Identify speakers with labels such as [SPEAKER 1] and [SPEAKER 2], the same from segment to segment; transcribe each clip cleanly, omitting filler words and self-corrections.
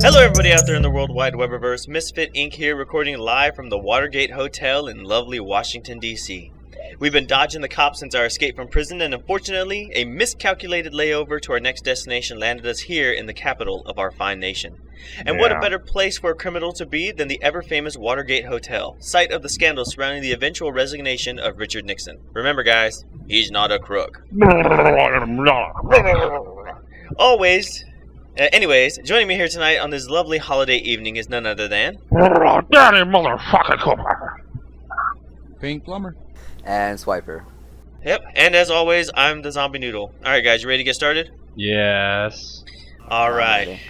[SPEAKER 1] Hello everybody out there in the World Wide Webiverse, Misfit Inc here, recording live from the Watergate Hotel in lovely Washington, D.C. We've been dodging the cops since our escape from prison, and unfortunately, a miscalculated layover to our next destination landed us here in the capital of our fine nation. And what a better place for a criminal to be than the ever-famous Watergate Hotel, site of the scandal surrounding the eventual resignation of Richard Nixon. Remember guys, he's not a crook. Anyways, joining me here tonight on this lovely holiday evening is none other than...
[SPEAKER 2] Danny motherfucker!
[SPEAKER 3] Pink Plumber.
[SPEAKER 4] And Swiper.
[SPEAKER 1] Yep, and as always, I'm the Zombie Noodle. Alright guys, you ready to get started?
[SPEAKER 2] Yes.
[SPEAKER 1] Alright.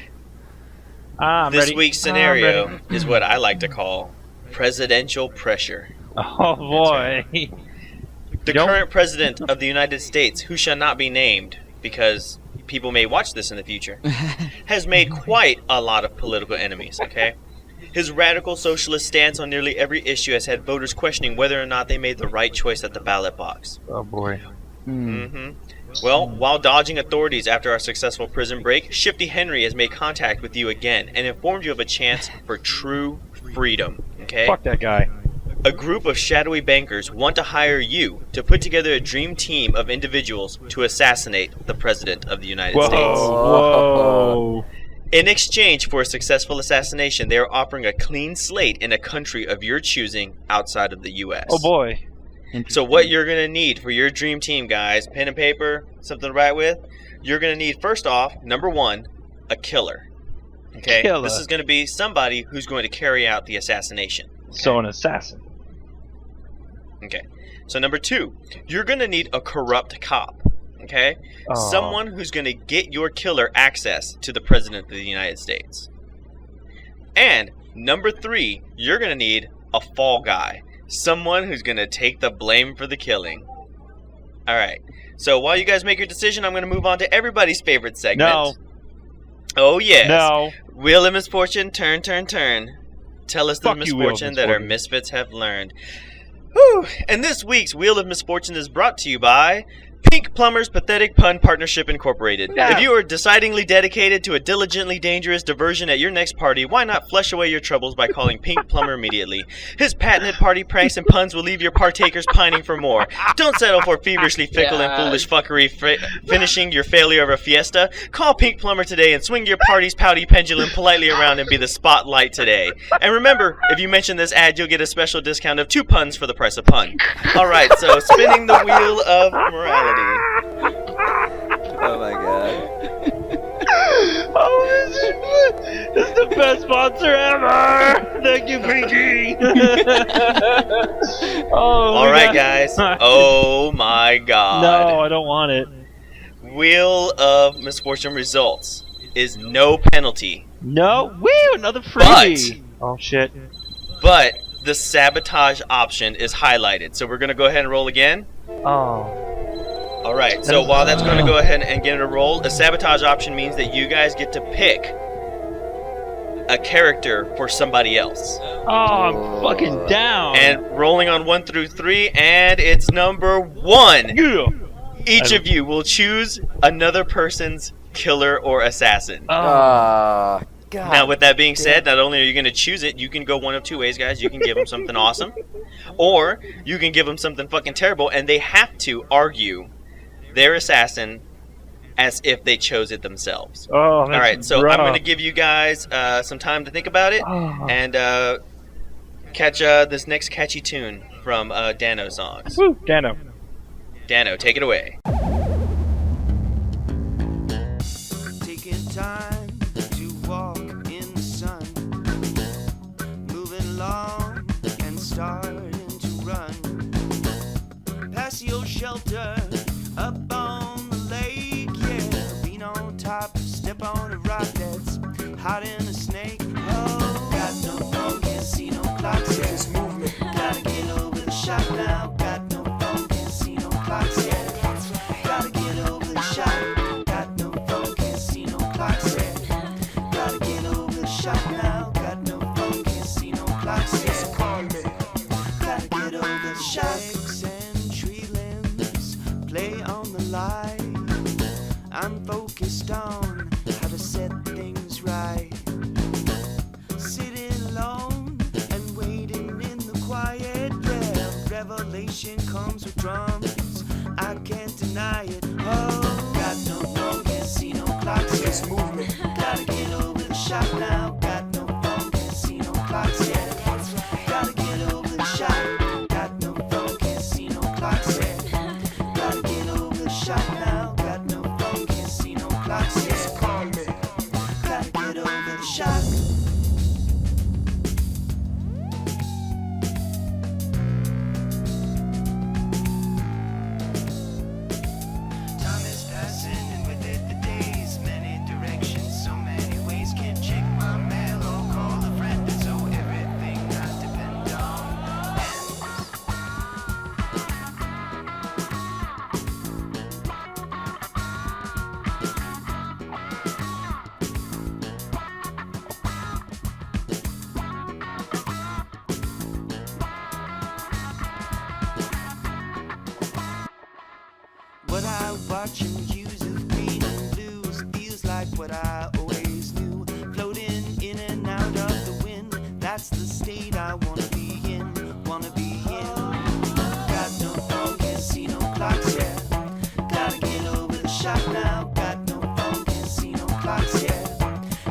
[SPEAKER 1] This week's scenario is what I like to call presidential pressure.
[SPEAKER 2] Oh boy.
[SPEAKER 1] The current president of the United States, who shall not be named, because people may watch this in the future, has made quite a lot of political enemies, okay? His radical socialist stance on nearly every issue has had voters questioning whether or not they made the right choice at the ballot box.
[SPEAKER 2] Oh boy.
[SPEAKER 1] Well, while dodging authorities after our successful prison break, Shifty Henry has made contact with you again and informed you of a chance for true freedom, okay?
[SPEAKER 2] Fuck that guy.
[SPEAKER 1] A group of shadowy bankers want to hire you to put together a dream team of individuals to assassinate the President of the United States.
[SPEAKER 2] Whoa.
[SPEAKER 1] In exchange for a successful assassination, they are offering a clean slate in a country of your choosing outside of the U.S.
[SPEAKER 2] Oh boy.
[SPEAKER 1] So what you're going to need for your dream team, guys, pen and paper, something to write with, you're going to need, first off, number one, a killer. Okay?
[SPEAKER 2] Killer.
[SPEAKER 1] This is going to be somebody who's going to carry out the assassination. Okay?
[SPEAKER 2] So an assassin.
[SPEAKER 1] Okay. So number two, you're going to need a corrupt cop. Okay?
[SPEAKER 2] Oh.
[SPEAKER 1] Someone who's going to get your killer access to the President of the United States. And number three, you're going to need a fall guy. Someone who's going to take the blame for the killing. Alright. So while you guys make your decision, I'm going to move on to everybody's favorite segment.
[SPEAKER 2] No.
[SPEAKER 1] Oh yes.
[SPEAKER 2] No.
[SPEAKER 1] Wheel of Misfortune, turn, turn, turn. Tell us the
[SPEAKER 2] Fuck you, Wheel of
[SPEAKER 1] misfortune that our
[SPEAKER 2] Misfortune.
[SPEAKER 1] misfits have learned. Whew. And this week's Wheel of Misfortune is brought to you by Pink Plumber's Pathetic Pun Partnership Incorporated.
[SPEAKER 2] Yeah.
[SPEAKER 1] If you are decidingly dedicated to a diligently dangerous diversion at your next party, why not flush away your troubles by calling Pink Plumber immediately? His patented party pranks and puns will leave your partakers pining for more. Don't settle for feverishly fickle and foolish fuckery finishing your failure of a fiesta. Call Pink Plumber today and swing your party's pouty pendulum politely around and be the spotlight today. And remember, if you mention this ad, you'll get a special discount of 2 puns for the price of pun. Alright, so spinning the wheel of morality.
[SPEAKER 4] Oh my god.
[SPEAKER 2] Oh, this is the best sponsor ever! Thank you, Pinky! Oh,
[SPEAKER 1] alright, guys. Oh my god.
[SPEAKER 2] No, I don't want it.
[SPEAKER 1] Wheel of Misfortune results is no penalty.
[SPEAKER 2] No? Woo! Another freebie! Oh shit.
[SPEAKER 1] But the sabotage option is highlighted. So we're going to go ahead and roll again.
[SPEAKER 2] Oh.
[SPEAKER 1] Alright, so while that's going to go ahead and get a roll, a sabotage option means that you guys get to pick a character for somebody else.
[SPEAKER 2] Oh, I'm fucking down!
[SPEAKER 1] And rolling on 1 through 3, and it's number 1.
[SPEAKER 2] Yeah.
[SPEAKER 1] Each of you will choose another person's killer or assassin.
[SPEAKER 4] God.
[SPEAKER 1] Now, with that being said, not only are you going to choose it, you can go one of two ways, guys. You can give them something awesome, or you can give them something fucking terrible, and they have to argue their assassin as if they chose it themselves.
[SPEAKER 2] Oh, that's
[SPEAKER 1] Alright, so
[SPEAKER 2] rough.
[SPEAKER 1] I'm going to give you guys some time to think about it, and catch this next catchy tune from Danosongs.
[SPEAKER 2] Woo, Dano.
[SPEAKER 1] Dano, take it away.
[SPEAKER 5] Taking time to walk in the sun, moving along and starting to run past your shelter up on the lake, yeah. Being on top, step on a rock that's hot in a snake. Oh, got no phone, can't see no clocks, yeah. This movement, gotta get over the shot now. Got no phone, can't see no clocks, yeah. Gotta get over the shot. Got no phone, can't see no clocks, yeah. Gotta get over the shot now. Got no phone, can't see no clocks, yeah. Gotta get over the shot. And tree limbs play on the line. I'm focused on how to set things right. Sitting alone and waiting in the quiet. Yeah, revelation comes with drums. I can't deny it. Oh, got no phone, casino clocks. It's movement. Gotta get over the shock now. Got no phone, casino clocks. Yeah, gotta get over the shock. Got no phone, casino clocks. Yeah, gotta get over the shock now. Got no phone, casino clocks. Yeah, call me. Gotta get over the shock. Time is passing and with it the days. Many directions, so many ways. Can't check my mail or call a friend. So everything I depend on ends. What I watch and use of green and blues feels like what I always knew. Floating in and out of the wind, that's the state I wanna be in. Wanna be in. Got no phone, casino clocks, yeah. Gotta get over the shock now. Got no phone, casino clocks, yeah.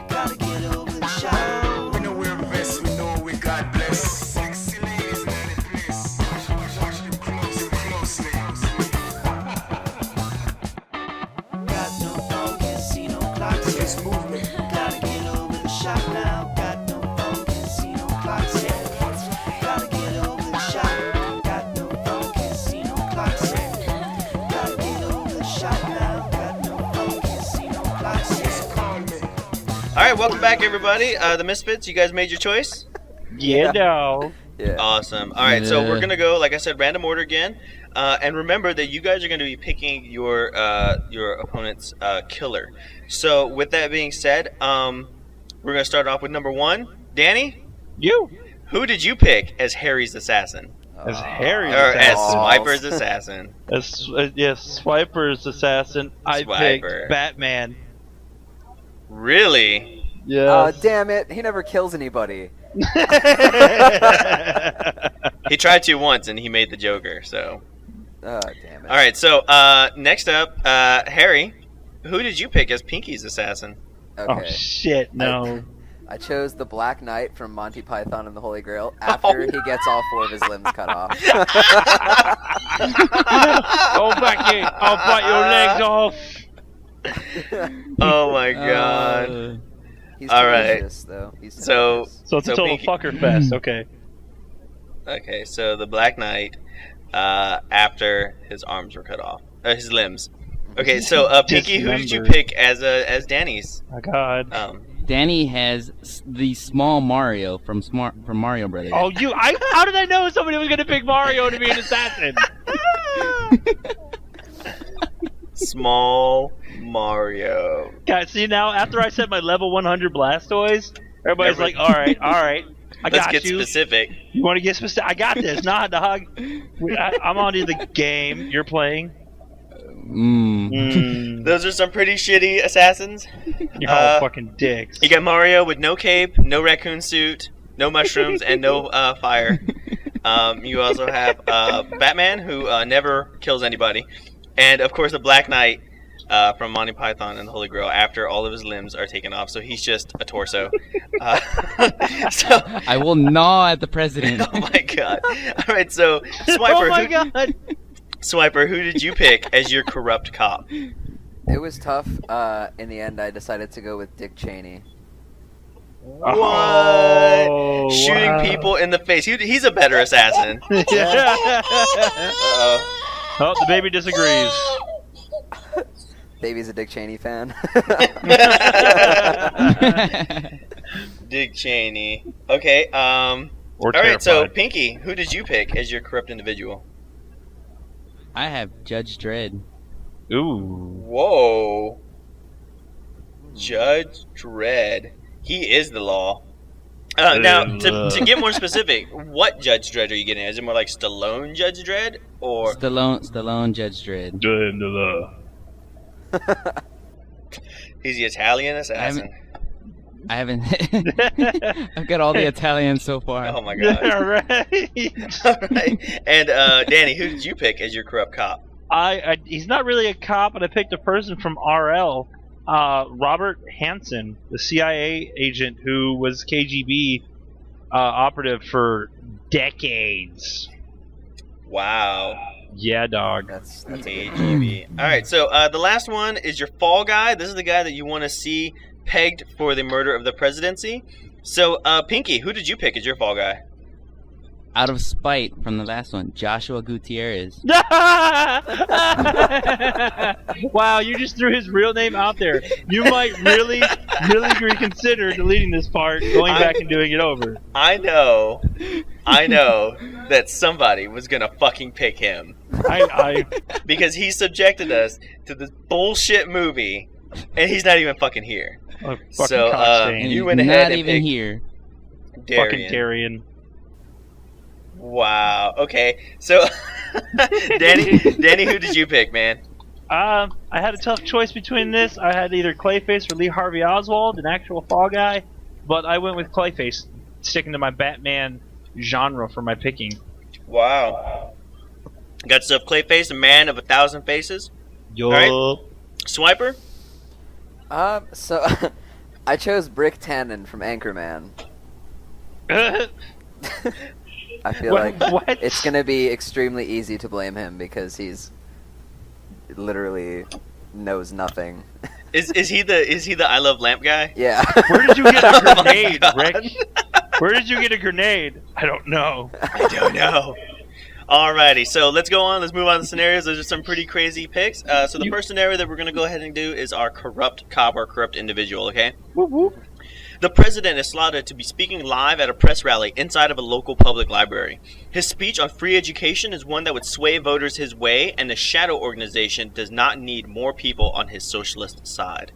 [SPEAKER 5] Gotta get over the shock.
[SPEAKER 6] We know we're best, we know we God bless. Sexy ladies in the place. Watch them closely.
[SPEAKER 5] Got no phone, casino clocks, yeah.
[SPEAKER 6] It's movement.
[SPEAKER 5] Gotta get over the shock now. Got no phone, casino clocks, yeah. Gotta get over the shock. Got no phone, casino clocks, yeah. Gotta get over the shock now. Got no phone, casino clocks, yeah.
[SPEAKER 6] Call me.
[SPEAKER 1] All right, welcome back, everybody. The Misfits, you guys made your choice.
[SPEAKER 2] Yeah, no.
[SPEAKER 4] Yeah.
[SPEAKER 1] Awesome. All right, so
[SPEAKER 3] Yeah.
[SPEAKER 1] we're gonna go, like I said, random order again, and remember that you guys are going to be picking your opponent's killer. So with that being said, we're gonna start off with number 1, Danny.
[SPEAKER 2] You.
[SPEAKER 1] Who did you pick as Harry's assassin,
[SPEAKER 2] As Harry's
[SPEAKER 1] or as
[SPEAKER 2] assassin.
[SPEAKER 1] Swiper's assassin?
[SPEAKER 2] Yes, Swiper's assassin. I
[SPEAKER 1] Swiper.
[SPEAKER 2] picked Batman.
[SPEAKER 1] Really?
[SPEAKER 2] Yes.
[SPEAKER 4] Damn it. He never kills anybody.
[SPEAKER 1] He tried to once, and he made the Joker. So,
[SPEAKER 4] Damn it.
[SPEAKER 1] all right. So next up, Harry. Who did you pick as Pinky's assassin?
[SPEAKER 2] Oh
[SPEAKER 4] Okay.
[SPEAKER 2] shit, no.
[SPEAKER 4] I chose the Black Knight from Monty Python and the Holy Grail after he gets all 4 of his limbs cut off.
[SPEAKER 2] Go back here. I'll bite your legs off.
[SPEAKER 1] Oh my God.
[SPEAKER 4] He's
[SPEAKER 1] All right.
[SPEAKER 4] tenacious, though. He's
[SPEAKER 1] So-
[SPEAKER 4] tenacious.
[SPEAKER 2] So it's a
[SPEAKER 1] So
[SPEAKER 2] total
[SPEAKER 1] Pinky-
[SPEAKER 2] fucker fest. Okay.
[SPEAKER 1] Okay, so the Black Knight, after his arms were cut off, his limbs. Okay, so Pinky, who did you
[SPEAKER 2] Dismembered.
[SPEAKER 1] pick as Danny's?
[SPEAKER 2] My God.
[SPEAKER 3] Danny has the small Mario from Mario Brothers.
[SPEAKER 2] Oh, you! How did I know somebody was gonna pick Mario to be an assassin?
[SPEAKER 1] Small Mario.
[SPEAKER 2] God, see now, after I said my level 100 Blastoise, everybody's like, all right, I
[SPEAKER 1] Let's
[SPEAKER 2] got
[SPEAKER 1] get
[SPEAKER 2] you.
[SPEAKER 1] specific.
[SPEAKER 2] You want to get specific? I got this. Nah, dog. I'm on to the game. You're playing.
[SPEAKER 1] Those are some pretty shitty assassins.
[SPEAKER 2] You're all fucking dicks.
[SPEAKER 1] You got Mario with no cape, no raccoon suit, no mushrooms, and no fire. You also have Batman, who never kills anybody. And, of course, the Black Knight from Monty Python and the Holy Grail after all of his limbs are taken off. So he's just a torso. So,
[SPEAKER 3] I will gnaw at the president.
[SPEAKER 1] oh, my God. All right, so, Swiper,
[SPEAKER 2] Oh my God.
[SPEAKER 1] Swiper, who did you pick as your corrupt cop?
[SPEAKER 4] It was tough. In the end, I decided to go with Dick Cheney.
[SPEAKER 1] What?
[SPEAKER 2] Oh,
[SPEAKER 1] Shooting
[SPEAKER 2] wow.
[SPEAKER 1] people in the face. He's a better assassin.
[SPEAKER 2] Yeah.
[SPEAKER 1] Uh-oh.
[SPEAKER 2] Oh, the baby disagrees.
[SPEAKER 4] Baby's a Dick Cheney fan.
[SPEAKER 1] Dick Cheney. Okay,
[SPEAKER 2] Or
[SPEAKER 1] all right, so
[SPEAKER 2] terrified.
[SPEAKER 1] Pinky, who did you pick as your corrupt individual?
[SPEAKER 3] I have Judge Dredd.
[SPEAKER 2] Ooh.
[SPEAKER 1] Whoa. Judge Dredd. He is the law. Now, to get more specific, what Judge Dredd are you getting? Is it more like Stallone Judge Dredd, or
[SPEAKER 3] Stallone Judge Dredd.
[SPEAKER 1] he's the Italian assassin?
[SPEAKER 3] I haven't. I've got all the Italians so far.
[SPEAKER 1] Oh my god!
[SPEAKER 2] All right.
[SPEAKER 1] All right. And Danny, who did you pick as your corrupt cop?
[SPEAKER 2] He's not really a cop, but I picked a person from RL, Robert Hansen, the CIA agent who was KGB operative for decades.
[SPEAKER 1] Wow.
[SPEAKER 2] Yeah, dog.
[SPEAKER 4] That's a good
[SPEAKER 1] KGB. All right, so the last one is your fall guy. This is the guy that you want to see pegged for the murder of the presidency. So, Pinky, who did you pick as your fall guy?
[SPEAKER 3] Out of spite from the last one, Joshua Gutierrez.
[SPEAKER 2] Wow, you just threw his real name out there. You might really reconsider deleting this part, going back and doing it over.
[SPEAKER 1] I know that somebody was gonna fucking pick him because he subjected us to this bullshit movie, and he's not even fucking here.
[SPEAKER 2] Oh,
[SPEAKER 1] So,
[SPEAKER 3] And
[SPEAKER 1] you
[SPEAKER 3] he's
[SPEAKER 1] went ahead
[SPEAKER 3] not
[SPEAKER 1] and
[SPEAKER 3] even
[SPEAKER 1] picked
[SPEAKER 3] here.
[SPEAKER 2] fucking
[SPEAKER 1] Darian.
[SPEAKER 2] Darian.
[SPEAKER 1] Wow. Okay. So, Danny, who did you pick, man?
[SPEAKER 2] I had a tough choice between this. I had either Clayface or Lee Harvey Oswald, an actual Fall Guy, but I went with Clayface, sticking to my Batman genre for my picking.
[SPEAKER 1] Wow. Got yourself Clayface, a man of 1,000 faces.
[SPEAKER 2] Yup.
[SPEAKER 1] All Swiper?
[SPEAKER 4] So I chose Brick Tannen from Anchorman. I feel like
[SPEAKER 2] What?
[SPEAKER 4] it's gonna be extremely easy to blame him because he's literally knows nothing.
[SPEAKER 1] Is he the I Love Lamp guy?
[SPEAKER 4] Yeah.
[SPEAKER 2] Where did you get a grenade,
[SPEAKER 1] God.
[SPEAKER 2] Rick? Where did you get a grenade? I don't know.
[SPEAKER 1] I don't know. Alrighty, so let's go on. Let's move on to scenarios. Those are some pretty crazy picks. So the first scenario that we're going to go ahead and do is our corrupt cop or corrupt individual, okay?
[SPEAKER 2] Whoop, whoop.
[SPEAKER 1] The president is slotted to be speaking live at a press rally inside of a local public library. His speech on free education is one that would sway voters his way, and the shadow organization does not need more people on his socialist side.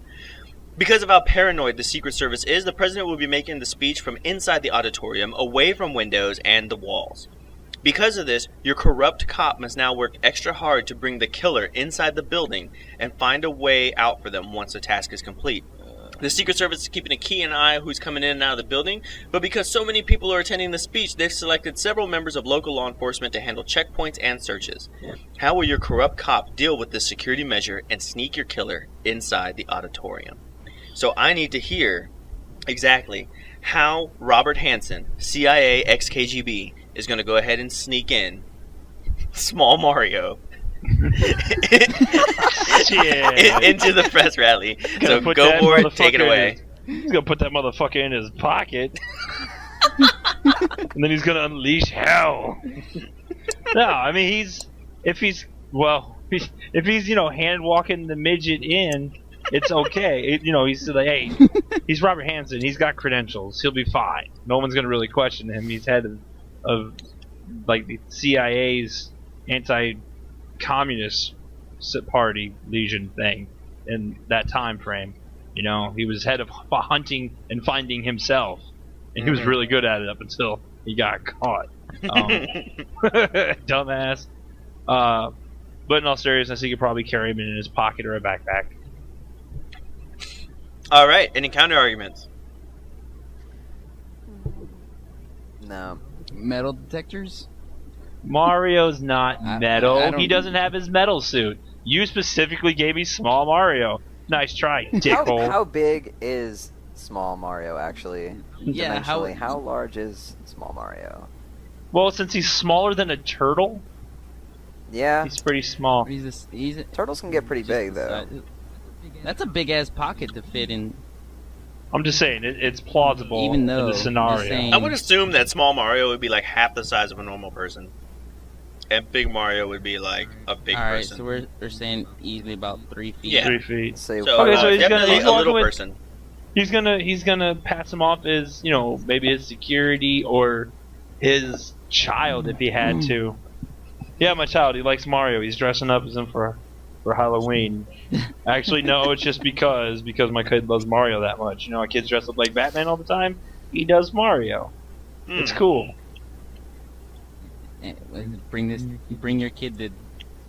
[SPEAKER 1] Because of how paranoid the Secret Service is, the president will be making the speech from inside the auditorium, away from windows and the walls. Because of this, your corrupt cop must now work extra hard to bring the killer inside the building and find a way out for them once the task is complete. The Secret Service is keeping a keen eye on who's coming in and out of the building, but because so many people are attending the speech, they've selected several members of local law enforcement to handle checkpoints and searches. How will your corrupt cop deal with this security measure and sneak your killer inside the auditorium? So I need to hear exactly how Robert Hansen, CIA ex-KGB, is going to go ahead and sneak in Small Mario into the press rally. So go for it, take it away.
[SPEAKER 2] He's gonna put that motherfucker in his pocket, and then he's gonna unleash hell. No, I mean if he's hand walking the midget in, it's okay. He's like, hey, he's Robert Hansen. He's got credentials. He'll be fine. No one's gonna really question him. He's head of like the CIA's anti-communist party legion thing in that time frame. He was head of hunting and finding himself, and he was really good at it up until he got caught. Dumbass. But in all seriousness, he could probably carry him in his pocket or a backpack.
[SPEAKER 1] All right, any counter arguments?
[SPEAKER 4] No.
[SPEAKER 3] Metal detectors?
[SPEAKER 2] Mario's not metal.
[SPEAKER 3] I don't-
[SPEAKER 2] He doesn't have his metal suit. You specifically gave me Small Mario. Nice try, dickhole.
[SPEAKER 4] How big is Small Mario actually?
[SPEAKER 3] Yeah,
[SPEAKER 4] Dimensionally, how large is Small Mario?
[SPEAKER 2] Well, since he's smaller than a turtle,
[SPEAKER 4] Yeah,
[SPEAKER 2] he's pretty small.
[SPEAKER 3] He's a
[SPEAKER 4] turtles can get pretty big though.
[SPEAKER 3] That's a big ass pocket to fit in.
[SPEAKER 2] I'm just saying, it's plausible
[SPEAKER 3] Even though,
[SPEAKER 2] in the
[SPEAKER 3] just
[SPEAKER 2] scenario.
[SPEAKER 3] saying-
[SPEAKER 1] I would assume that Small Mario would be like half the size of a normal person, and Big Mario would be like a big
[SPEAKER 3] All right,
[SPEAKER 1] person.
[SPEAKER 3] so we're saying easily about 3 feet.
[SPEAKER 1] Yeah.
[SPEAKER 2] 3 feet.
[SPEAKER 4] So,
[SPEAKER 1] So,
[SPEAKER 2] Okay, so he's
[SPEAKER 1] definitely
[SPEAKER 2] he's
[SPEAKER 1] a little
[SPEAKER 2] walking with-
[SPEAKER 1] person.
[SPEAKER 2] He's gonna pass him off as maybe his security or his child if he had to. Yeah, my child. He likes Mario. He's dressing up as him for Halloween. Actually, no, it's just because my kid loves Mario that much. Our kids dress up like Batman all the time. he does Mario. It's cool.
[SPEAKER 3] Bring your kid to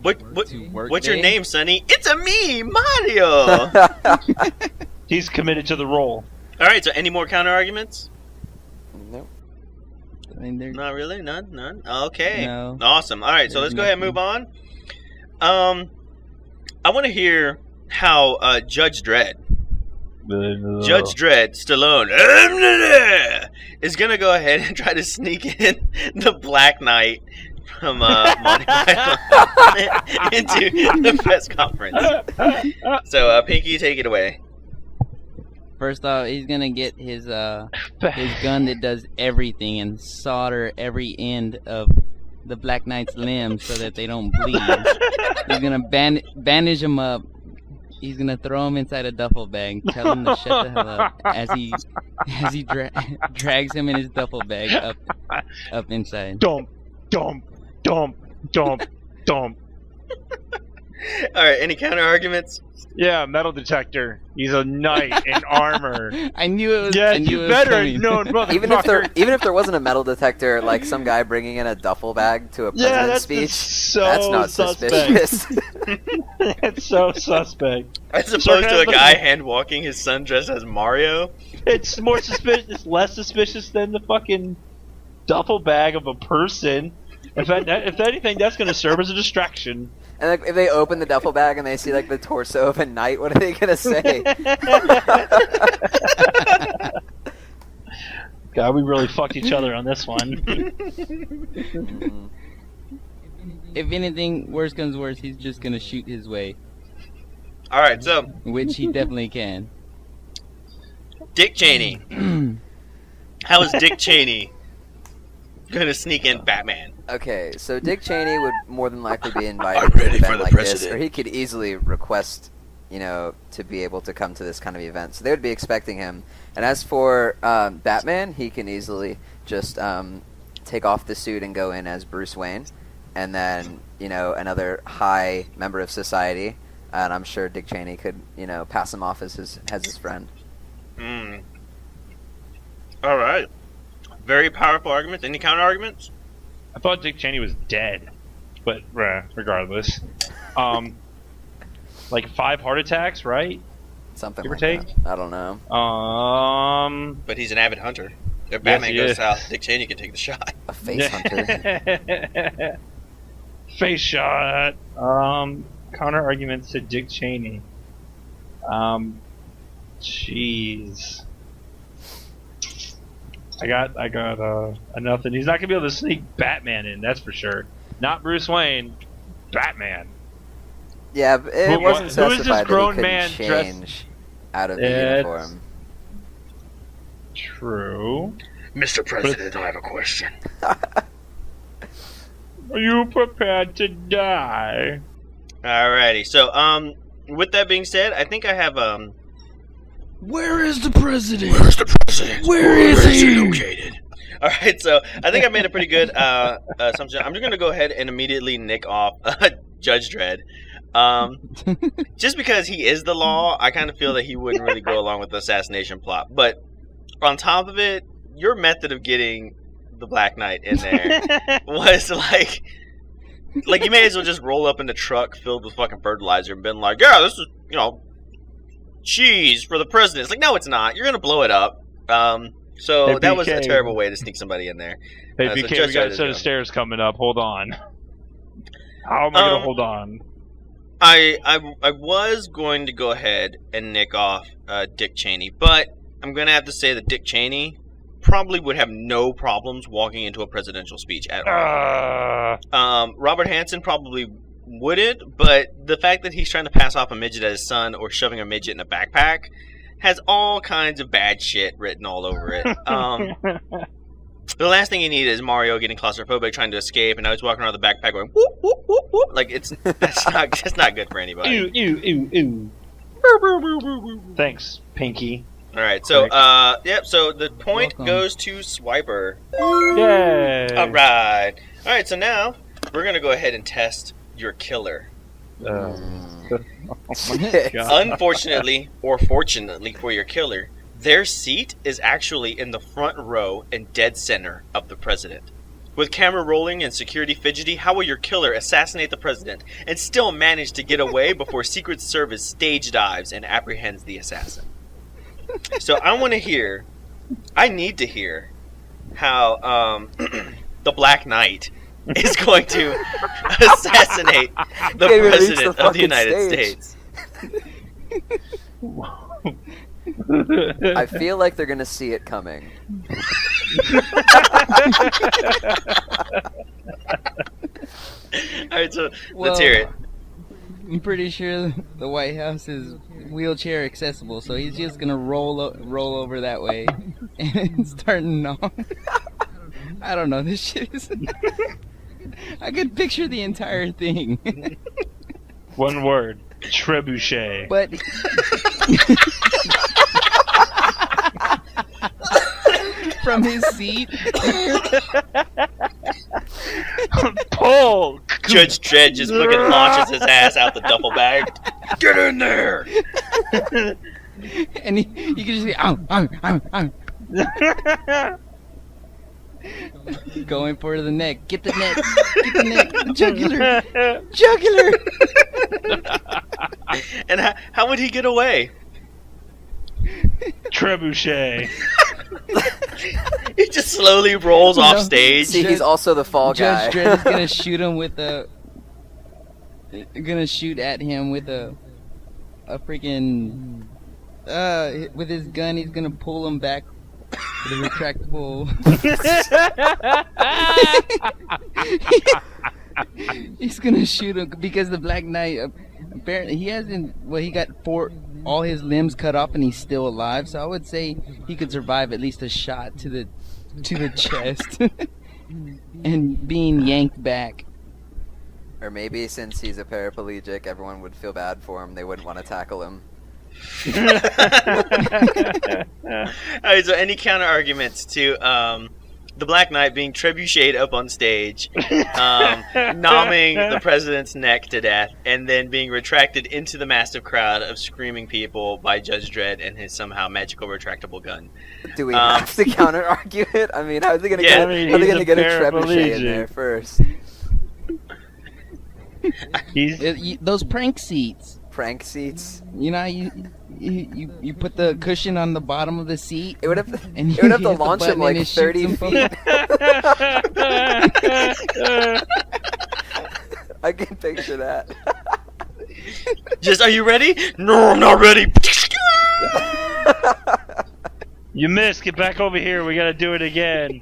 [SPEAKER 3] work
[SPEAKER 1] what's your
[SPEAKER 3] day?
[SPEAKER 1] name, Sonny? It's a me, Mario.
[SPEAKER 2] He's committed to the role.
[SPEAKER 1] All right. So, any more counter arguments?
[SPEAKER 4] Nope.
[SPEAKER 3] I mean,
[SPEAKER 1] Not really. None. Okay.
[SPEAKER 3] No.
[SPEAKER 1] Awesome. All right. So
[SPEAKER 3] There's
[SPEAKER 1] let's go ahead and move
[SPEAKER 3] nothing.
[SPEAKER 1] on. I want to hear how Judge Dredd, Stallone, is gonna go ahead and try to sneak in the Black Knight from Monty Python into the press conference. So, Pinky, take it away.
[SPEAKER 3] First off, he's gonna get his gun that does everything and solder every end of the Black Knight's limbs so that they don't bleed. He's gonna bandage him up. He's gonna throw him inside a duffel bag. Tell him to shut the hell up as he drags him in his duffel bag up inside.
[SPEAKER 2] Dump.
[SPEAKER 1] All right. Any counter arguments?
[SPEAKER 2] Yeah, metal detector. He's a knight in armor.
[SPEAKER 3] I knew it was.
[SPEAKER 2] Yes,
[SPEAKER 3] I knew
[SPEAKER 2] you
[SPEAKER 3] it was
[SPEAKER 2] better
[SPEAKER 3] coming.
[SPEAKER 2] have known, motherfucker.
[SPEAKER 4] Even if there wasn't a metal detector, like some guy bringing in a duffel bag to a president's
[SPEAKER 2] that's
[SPEAKER 4] speech,
[SPEAKER 2] so
[SPEAKER 4] that's not
[SPEAKER 2] suspect.
[SPEAKER 4] suspicious.
[SPEAKER 2] It's so suspect.
[SPEAKER 1] As opposed to a guy hand walking his son dressed as Mario.
[SPEAKER 2] It's more suspicious. It's less suspicious than the fucking duffel bag of a person. If anything, that's going to serve as a distraction.
[SPEAKER 4] And like, if they open the duffel bag and they see like the torso of a knight, what are they gonna say?
[SPEAKER 2] God, we really fucked each other on this one.
[SPEAKER 3] If anything, worse comes worse, he's just gonna shoot his way,
[SPEAKER 1] All right. So,
[SPEAKER 3] which he definitely can.
[SPEAKER 1] Dick Cheney. How is Dick Cheney gonna sneak in Batman?
[SPEAKER 4] Okay, so Dick Cheney would more than likely be invited to an event like this, or he could easily request, to be able to come to this kind of event. So they would be expecting him. And as for Batman, he can easily just take off the suit and go in as Bruce Wayne, and then another high member of society. And I'm sure Dick Cheney could pass him off as his friend.
[SPEAKER 1] All right. Very powerful arguments. Any counter arguments?
[SPEAKER 2] I thought Dick Cheney was dead, but regardless, like 5 heart attacks, right?
[SPEAKER 4] Something
[SPEAKER 2] Give or
[SPEAKER 4] like
[SPEAKER 2] take?
[SPEAKER 4] that. I don't know.
[SPEAKER 1] But he's an avid hunter. If Batman
[SPEAKER 2] he
[SPEAKER 1] goes
[SPEAKER 2] is.
[SPEAKER 1] south, Dick Cheney can take the shot.
[SPEAKER 4] A face hunter.
[SPEAKER 2] Face shot. Counter arguments to Dick Cheney. Jeez. I got nothing. He's not gonna be able to sneak Batman in, that's for sure. Not Bruce Wayne, Batman.
[SPEAKER 4] Yeah, but it wasn't
[SPEAKER 2] who is this
[SPEAKER 4] specified that
[SPEAKER 2] grown
[SPEAKER 4] he
[SPEAKER 2] man
[SPEAKER 4] couldn't
[SPEAKER 2] dressed-
[SPEAKER 4] change out of the uniform.
[SPEAKER 2] True.
[SPEAKER 1] Mr. President, I have a question.
[SPEAKER 2] Are you prepared to die?
[SPEAKER 1] Alrighty. So, with that being said, I think I have
[SPEAKER 3] Where is the president?
[SPEAKER 1] Where's the president?
[SPEAKER 3] Where is he?
[SPEAKER 1] located? All right, so I think I made a pretty good assumption. I'm just gonna go ahead and immediately nick off Judge Dredd. Just because he is the law, I kind of feel that he wouldn't really go along with the assassination plot. But on top of it, your method of getting the Black Knight in there was like you may as well just roll up in the truck filled with fucking fertilizer and been like, yeah, this is cheese for the president. It's like, no, it's not. You're gonna blow it up. So
[SPEAKER 2] Hey,
[SPEAKER 1] that was a
[SPEAKER 2] BK.
[SPEAKER 1] terrible way to sneak somebody in there.
[SPEAKER 2] Hey,
[SPEAKER 1] So
[SPEAKER 2] BK,
[SPEAKER 1] Judge
[SPEAKER 2] we got
[SPEAKER 1] Dredd
[SPEAKER 2] a
[SPEAKER 1] is
[SPEAKER 2] set of
[SPEAKER 1] gonna-
[SPEAKER 2] stairs coming up. Hold on. How am I gonna hold on?
[SPEAKER 1] I was going to go ahead and nick off Dick Cheney, but I'm going to have to say that Dick Cheney probably would have no problems walking into a presidential speech at all. Robert Hansen probably wouldn't, but the fact that he's trying to pass off a midget as his son or shoving a midget in a backpack has all kinds of bad shit written all over it. The last thing you need is Mario getting claustrophobic trying to escape, and now he's walking around the backpack going whoop whoop whoop whoop. Like that's not good for anybody.
[SPEAKER 2] Ew, ew, ew, ew. Thanks, Pinky.
[SPEAKER 1] All right, so
[SPEAKER 2] Quick.
[SPEAKER 1] so the point
[SPEAKER 3] Welcome.
[SPEAKER 1] goes to Swiper.
[SPEAKER 2] Yay!
[SPEAKER 1] All right, so now we're gonna go ahead and test your killer.
[SPEAKER 2] Oh my God.
[SPEAKER 1] Unfortunately, or fortunately for your killer, Their seat is actually in the front row and dead center of the president. With camera rolling and security fidgety, how will your killer assassinate the president and still manage to get away before Secret Service stage dives and apprehends the assassin? So I need to hear how the Black Knight is going to assassinate the president of the United States.
[SPEAKER 4] I feel like they're gonna see it coming.
[SPEAKER 1] Alright, so let's hear it.
[SPEAKER 3] I'm pretty sure the White House is wheelchair accessible, so he's just gonna roll over that way and start gnawing. I don't know, this shit is... I could picture the entire thing.
[SPEAKER 2] One word. Trebuchet.
[SPEAKER 3] But... From his seat.
[SPEAKER 2] Pull!
[SPEAKER 1] Judge Dredd just fucking launches his ass out the duffel bag. Get in there!
[SPEAKER 3] And you can just see, going for the neck. Get the neck. Get the neck. Jugular. Jugular.
[SPEAKER 1] And how would he get away?
[SPEAKER 2] Trebuchet.
[SPEAKER 1] He just slowly rolls off stage.
[SPEAKER 4] See, he's also the fall guy.
[SPEAKER 3] Judge Dredd is gonna shoot him with a... Gonna shoot at him with a freaking... with his gun, he's gonna pull him back with a retractable... He's gonna shoot him because the Black Knight... apparently, he hasn't... Well, he got all his limbs cut off and he's still alive, so I would say he could survive at least a shot to the chest and being yanked back.
[SPEAKER 4] Or maybe since he's a paraplegic, everyone would feel bad for him. They wouldn't want to tackle him.
[SPEAKER 1] Alright, so any counter arguments to the Black Knight being trebucheted up on stage, nomming the president's neck to death, and then being retracted into the massive crowd of screaming people by Judge Dredd and his somehow magical retractable gun?
[SPEAKER 4] Do we have to counter argue it? I mean, how are they going to
[SPEAKER 1] Yeah,
[SPEAKER 4] get a trebuchet in there first?
[SPEAKER 3] Those prank seats.
[SPEAKER 4] Prank seats?
[SPEAKER 3] You know, you put the cushion on the bottom of the seat.
[SPEAKER 4] It would have to launch him like 30 feet. I can picture that.
[SPEAKER 1] Just, are you ready? No, I'm not ready.
[SPEAKER 2] You missed. Get back over here. We gotta do it again.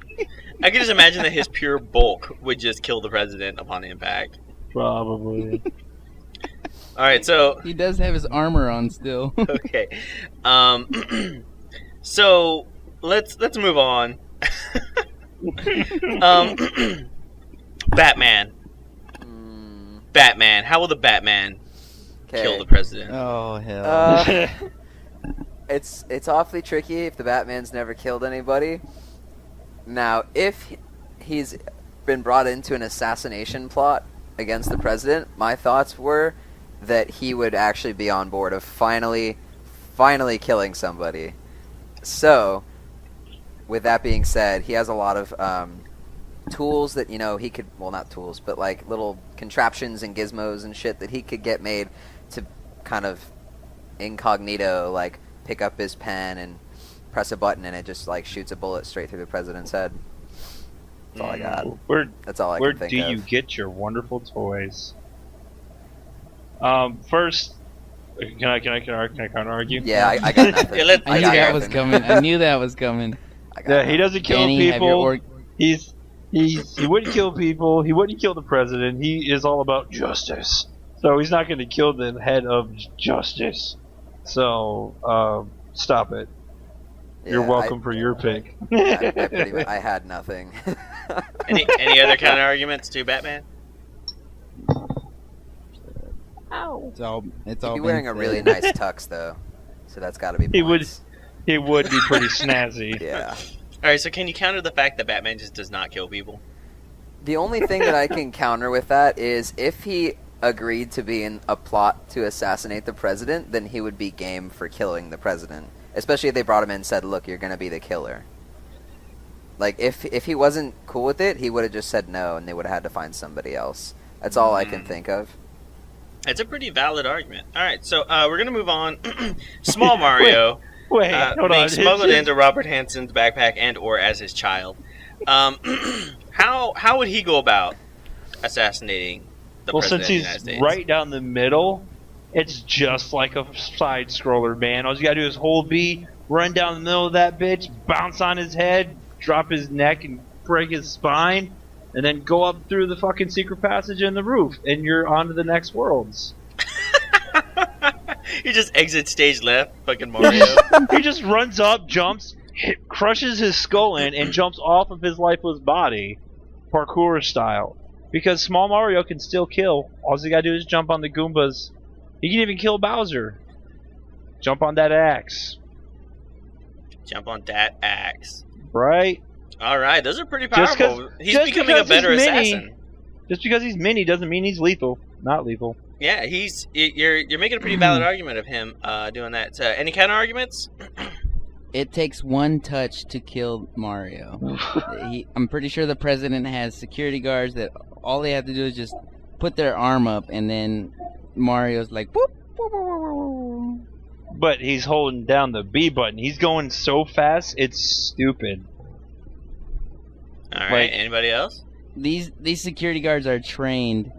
[SPEAKER 1] I can just imagine that his pure bulk would just kill the president upon impact.
[SPEAKER 2] Probably.
[SPEAKER 1] Alright, so...
[SPEAKER 3] He does have his armor on still.
[SPEAKER 1] Okay. So, let's move on. Batman. Batman. How will the Batman kill the president?
[SPEAKER 3] Oh, hell.
[SPEAKER 4] It's awfully tricky if the Batman's never killed anybody. Now, if he's been brought into an assassination plot against the president, my thoughts were that he would actually be on board of finally killing somebody. So, with that being said, he has a lot of tools that, he could, well, not tools, but like little contraptions and gizmos and shit that he could get made to kind of incognito, like, pick up his pen and press a button and it just, like, shoots a bullet straight through the president's head. That's all I got. That's all I can think of.
[SPEAKER 2] Where do you get your wonderful toys? First, can I counter argue?
[SPEAKER 4] Yeah, I got nothing.
[SPEAKER 1] Yeah,
[SPEAKER 3] I knew that was coming. I knew that was coming.
[SPEAKER 2] Yeah, he doesn't kill
[SPEAKER 3] Danny,
[SPEAKER 2] people. He wouldn't kill people. He wouldn't kill the president. He is all about justice. So he's not going to kill the head of justice. So stop it. You're welcome for your pick.
[SPEAKER 4] I had nothing.
[SPEAKER 1] Any other counter arguments to Batman?
[SPEAKER 3] It's all
[SPEAKER 4] He's wearing a really nice tux, though. So that's got to be points.
[SPEAKER 2] He would be pretty snazzy.
[SPEAKER 4] Yeah.
[SPEAKER 1] Alright, so can you counter the fact that Batman just does not kill people?
[SPEAKER 4] The only thing that I can counter with that is if he agreed to be in a plot to assassinate the president, then he would be game for killing the president. especially if they brought him in and said, "Look, you're gonna be the killer." Like if he wasn't cool with it, he would have just said no, and they would have had to find somebody else. That's all I can think of.
[SPEAKER 1] It's a pretty valid argument. All right, so we're gonna move on. Small Mario.
[SPEAKER 2] Wait, hold
[SPEAKER 1] being
[SPEAKER 2] on.
[SPEAKER 1] smuggled into Robert Hansen's backpack and or as his child. How would he go about assassinating the president
[SPEAKER 2] Since
[SPEAKER 1] of the
[SPEAKER 2] he's
[SPEAKER 1] United States?
[SPEAKER 2] right down the middle, it's just like a side scroller, man. All you gotta do is hold B, run down the middle of that bitch, bounce on his head, drop his neck, and break his spine, and then go up through the fucking secret passage in the roof, and you're on to the next worlds.
[SPEAKER 1] He just exits stage left, fucking Mario.
[SPEAKER 2] He just runs up, jumps, crushes his skull in, and jumps off of his lifeless body, parkour style. Because Small Mario can still kill. All you gotta do is jump on the Goombas. He can even kill Bowser. Jump on that axe.
[SPEAKER 1] Jump on that axe.
[SPEAKER 2] Right?
[SPEAKER 1] All right, those are pretty
[SPEAKER 2] Just 'cause-
[SPEAKER 1] powerful. He's
[SPEAKER 2] just
[SPEAKER 1] becoming a
[SPEAKER 2] because
[SPEAKER 1] better
[SPEAKER 2] he's mini-
[SPEAKER 1] assassin.
[SPEAKER 2] Just because he's mini doesn't mean he's lethal. Not lethal.
[SPEAKER 1] Yeah, you're making a pretty valid argument of him doing that. Any counter arguments?
[SPEAKER 3] It takes one touch to kill Mario. I'm pretty sure the president has security guards that all they have to do is just put their arm up, and then Mario's like, boop, boop, boop, boop, boop.
[SPEAKER 2] But he's holding down the B button. He's going so fast, it's stupid.
[SPEAKER 1] All right.
[SPEAKER 2] Like-
[SPEAKER 1] Anybody else?
[SPEAKER 3] These security guards are trained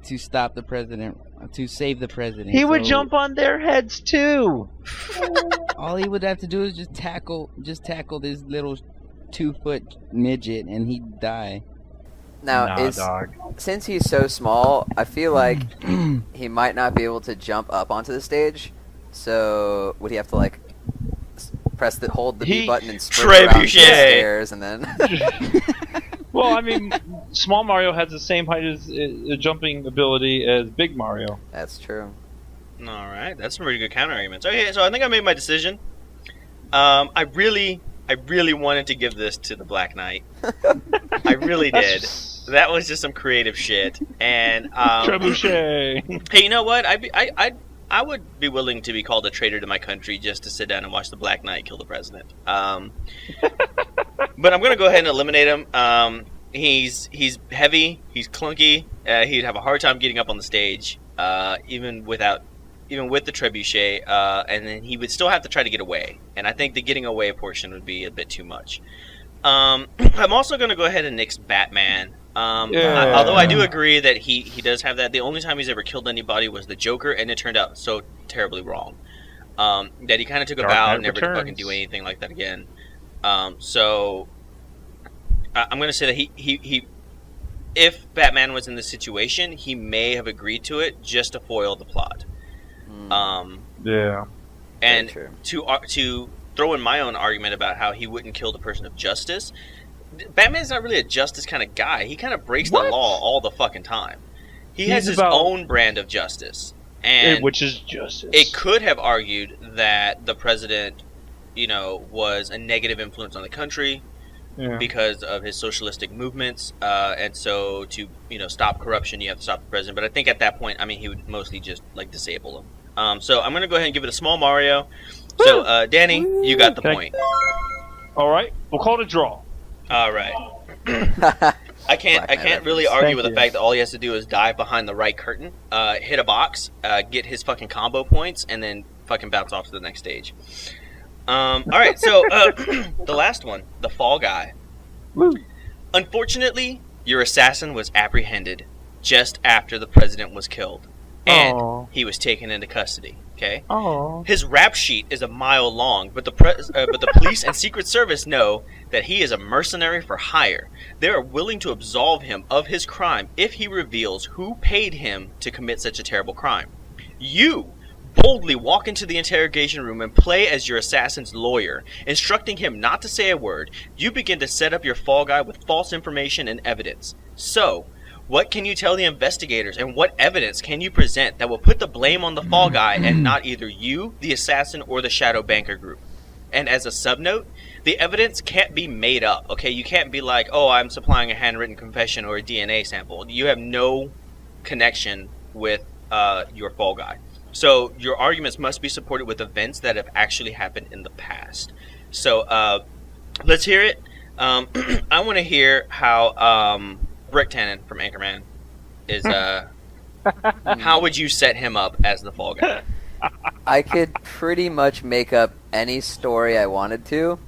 [SPEAKER 3] to stop the president, to save the president.
[SPEAKER 2] He would
[SPEAKER 3] So
[SPEAKER 2] jump on their heads too.
[SPEAKER 3] all he would have to do is just tackle this little 2-foot midget, and he'd die.
[SPEAKER 4] Now,
[SPEAKER 2] Nah, dog.
[SPEAKER 4] since he's so small, I feel like he might not be able to jump up onto the stage. So would he have to like hold the B button and sprint around the
[SPEAKER 1] Trebuchet.
[SPEAKER 4] stairs and then?
[SPEAKER 2] Well, I mean, Small Mario has the same height as jumping ability as Big Mario.
[SPEAKER 4] That's true.
[SPEAKER 1] All right, that's some pretty good counter arguments. Okay, so I think I made my decision. I really wanted to give this to the Black Knight. I really did. That was just some creative shit. And
[SPEAKER 2] Trebuchet.
[SPEAKER 1] hey, you know what? I would be willing to be called a traitor to my country just to sit down and watch the Black Knight kill the president. But I'm gonna go ahead and eliminate him. He's heavy. He's clunky. He'd have a hard time getting up on the stage, even with the trebuchet. And then he would still have to try to get away. And I think the getting away portion would be a bit too much. I'm also gonna go ahead and nix Batman. Although I do agree that he does have that. The only time he's ever killed anybody was the Joker, and it turned out so terribly wrong. That he kind of took a
[SPEAKER 2] Dark
[SPEAKER 1] vow
[SPEAKER 2] Knight
[SPEAKER 1] never to fucking
[SPEAKER 2] Returns.
[SPEAKER 1] do anything like that again. So I'm gonna say that he if Batman was in this situation, he may have agreed to it just to foil the plot.
[SPEAKER 2] Yeah.
[SPEAKER 1] And
[SPEAKER 4] Very
[SPEAKER 1] to throw in my own argument about how he wouldn't kill the person of justice. Batman's not really a justice kind of guy. He kind of breaks the
[SPEAKER 2] What?
[SPEAKER 1] law all the fucking time. He
[SPEAKER 2] He's
[SPEAKER 1] has his
[SPEAKER 2] about-
[SPEAKER 1] own brand of justice. And
[SPEAKER 2] Which is justice.
[SPEAKER 1] it could have argued that the president, was a negative influence on the country
[SPEAKER 2] Yeah.
[SPEAKER 1] because of his socialistic movements. And so to, stop corruption, you have to stop the president. But I think at that point, he would mostly just, disable him. So I'm going to go ahead and give it a small Mario. So, Danny, you got the
[SPEAKER 2] Okay.
[SPEAKER 1] point.
[SPEAKER 2] All right. We'll call it a draw.
[SPEAKER 1] All right.
[SPEAKER 4] Black
[SPEAKER 1] I can't
[SPEAKER 4] Knight
[SPEAKER 1] really
[SPEAKER 4] reference.
[SPEAKER 1] argue
[SPEAKER 2] Thank
[SPEAKER 1] with the
[SPEAKER 2] you.
[SPEAKER 1] fact that all he has to do is dive behind the right curtain, hit a box, get his fucking combo points, and then fucking bounce off to the next stage. All right, so the last one, the Fall Guy.
[SPEAKER 2] Woo.
[SPEAKER 1] Unfortunately, your assassin was apprehended just after the president was killed, and
[SPEAKER 2] Aw.
[SPEAKER 1] he was taken into custody. Okay.
[SPEAKER 2] Oh.
[SPEAKER 1] His rap sheet is a mile long, but the police and Secret Service know that he is a mercenary for hire. They are willing to absolve him of his crime if he reveals who paid him to commit such a terrible crime. You boldly walk into the interrogation room and play as your assassin's lawyer, instructing him not to say a word. You begin to set up your Fall Guy with false information and evidence. So, what can you tell the investigators, and what evidence can you present that will put the blame on the Fall Guy and not either you, the assassin, or the Shadow Banker group? And as a subnote, the evidence can't be made up, okay? You can't be like, oh, I'm supplying a handwritten confession or a DNA sample. You have no connection with your Fall Guy. So your arguments must be supported with events that have actually happened in the past. So let's hear it. I want to hear how Rick Tannen from Anchorman is. How would you set him up as the fall guy?
[SPEAKER 4] I could pretty much make up any story I wanted to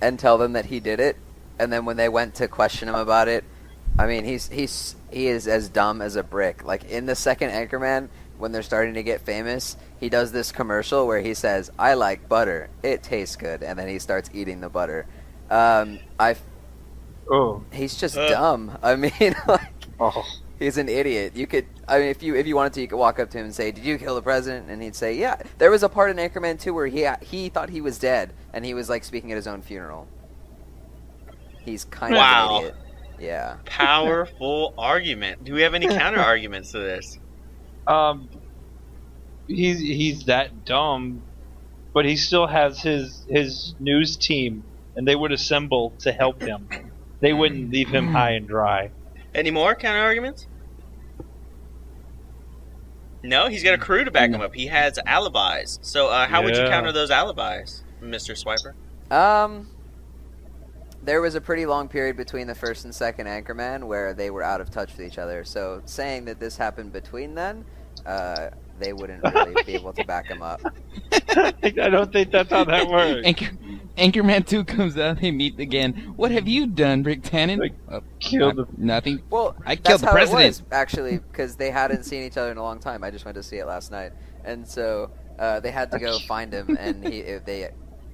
[SPEAKER 4] and tell them that he did it. And then when they went to question him about it, I mean, he is as dumb as a brick. Like, in the second Anchorman, when they're starting to get famous, he does this commercial where he says, "I like butter. It tastes good." And then he starts eating the butter. He's just dumb. I mean, like, he's an idiot. You could, I mean, if you wanted to, you could walk up to him and say, "Did you kill the president?" And he'd say, "Yeah." There was a part in Anchorman 2 where he thought he was dead, and he was, like, speaking at his own funeral. He's kind of an idiot. Yeah.
[SPEAKER 1] Powerful argument. Do we have any counter arguments to this?
[SPEAKER 2] He's that dumb, but he still has his news team, and they would assemble to help him. They wouldn't leave him high and dry.
[SPEAKER 1] Any more counter arguments? No, he's got a crew to back him up. He has alibis. So how would you counter those alibis, Mr. Swiper?
[SPEAKER 4] There was a pretty long period between the first and second Anchorman where they were out of touch with each other. So saying that this happened between then, they wouldn't really be able to back him up.
[SPEAKER 2] I don't think that's how that works.
[SPEAKER 3] Anchorman 2 comes out, they meet again. What have you done, Rick Tannen? Nothing.
[SPEAKER 4] Well,
[SPEAKER 3] I killed the president.
[SPEAKER 4] It was, actually, because they hadn't seen each other in a long time. I just went to see it last night. And so they had to go find him, and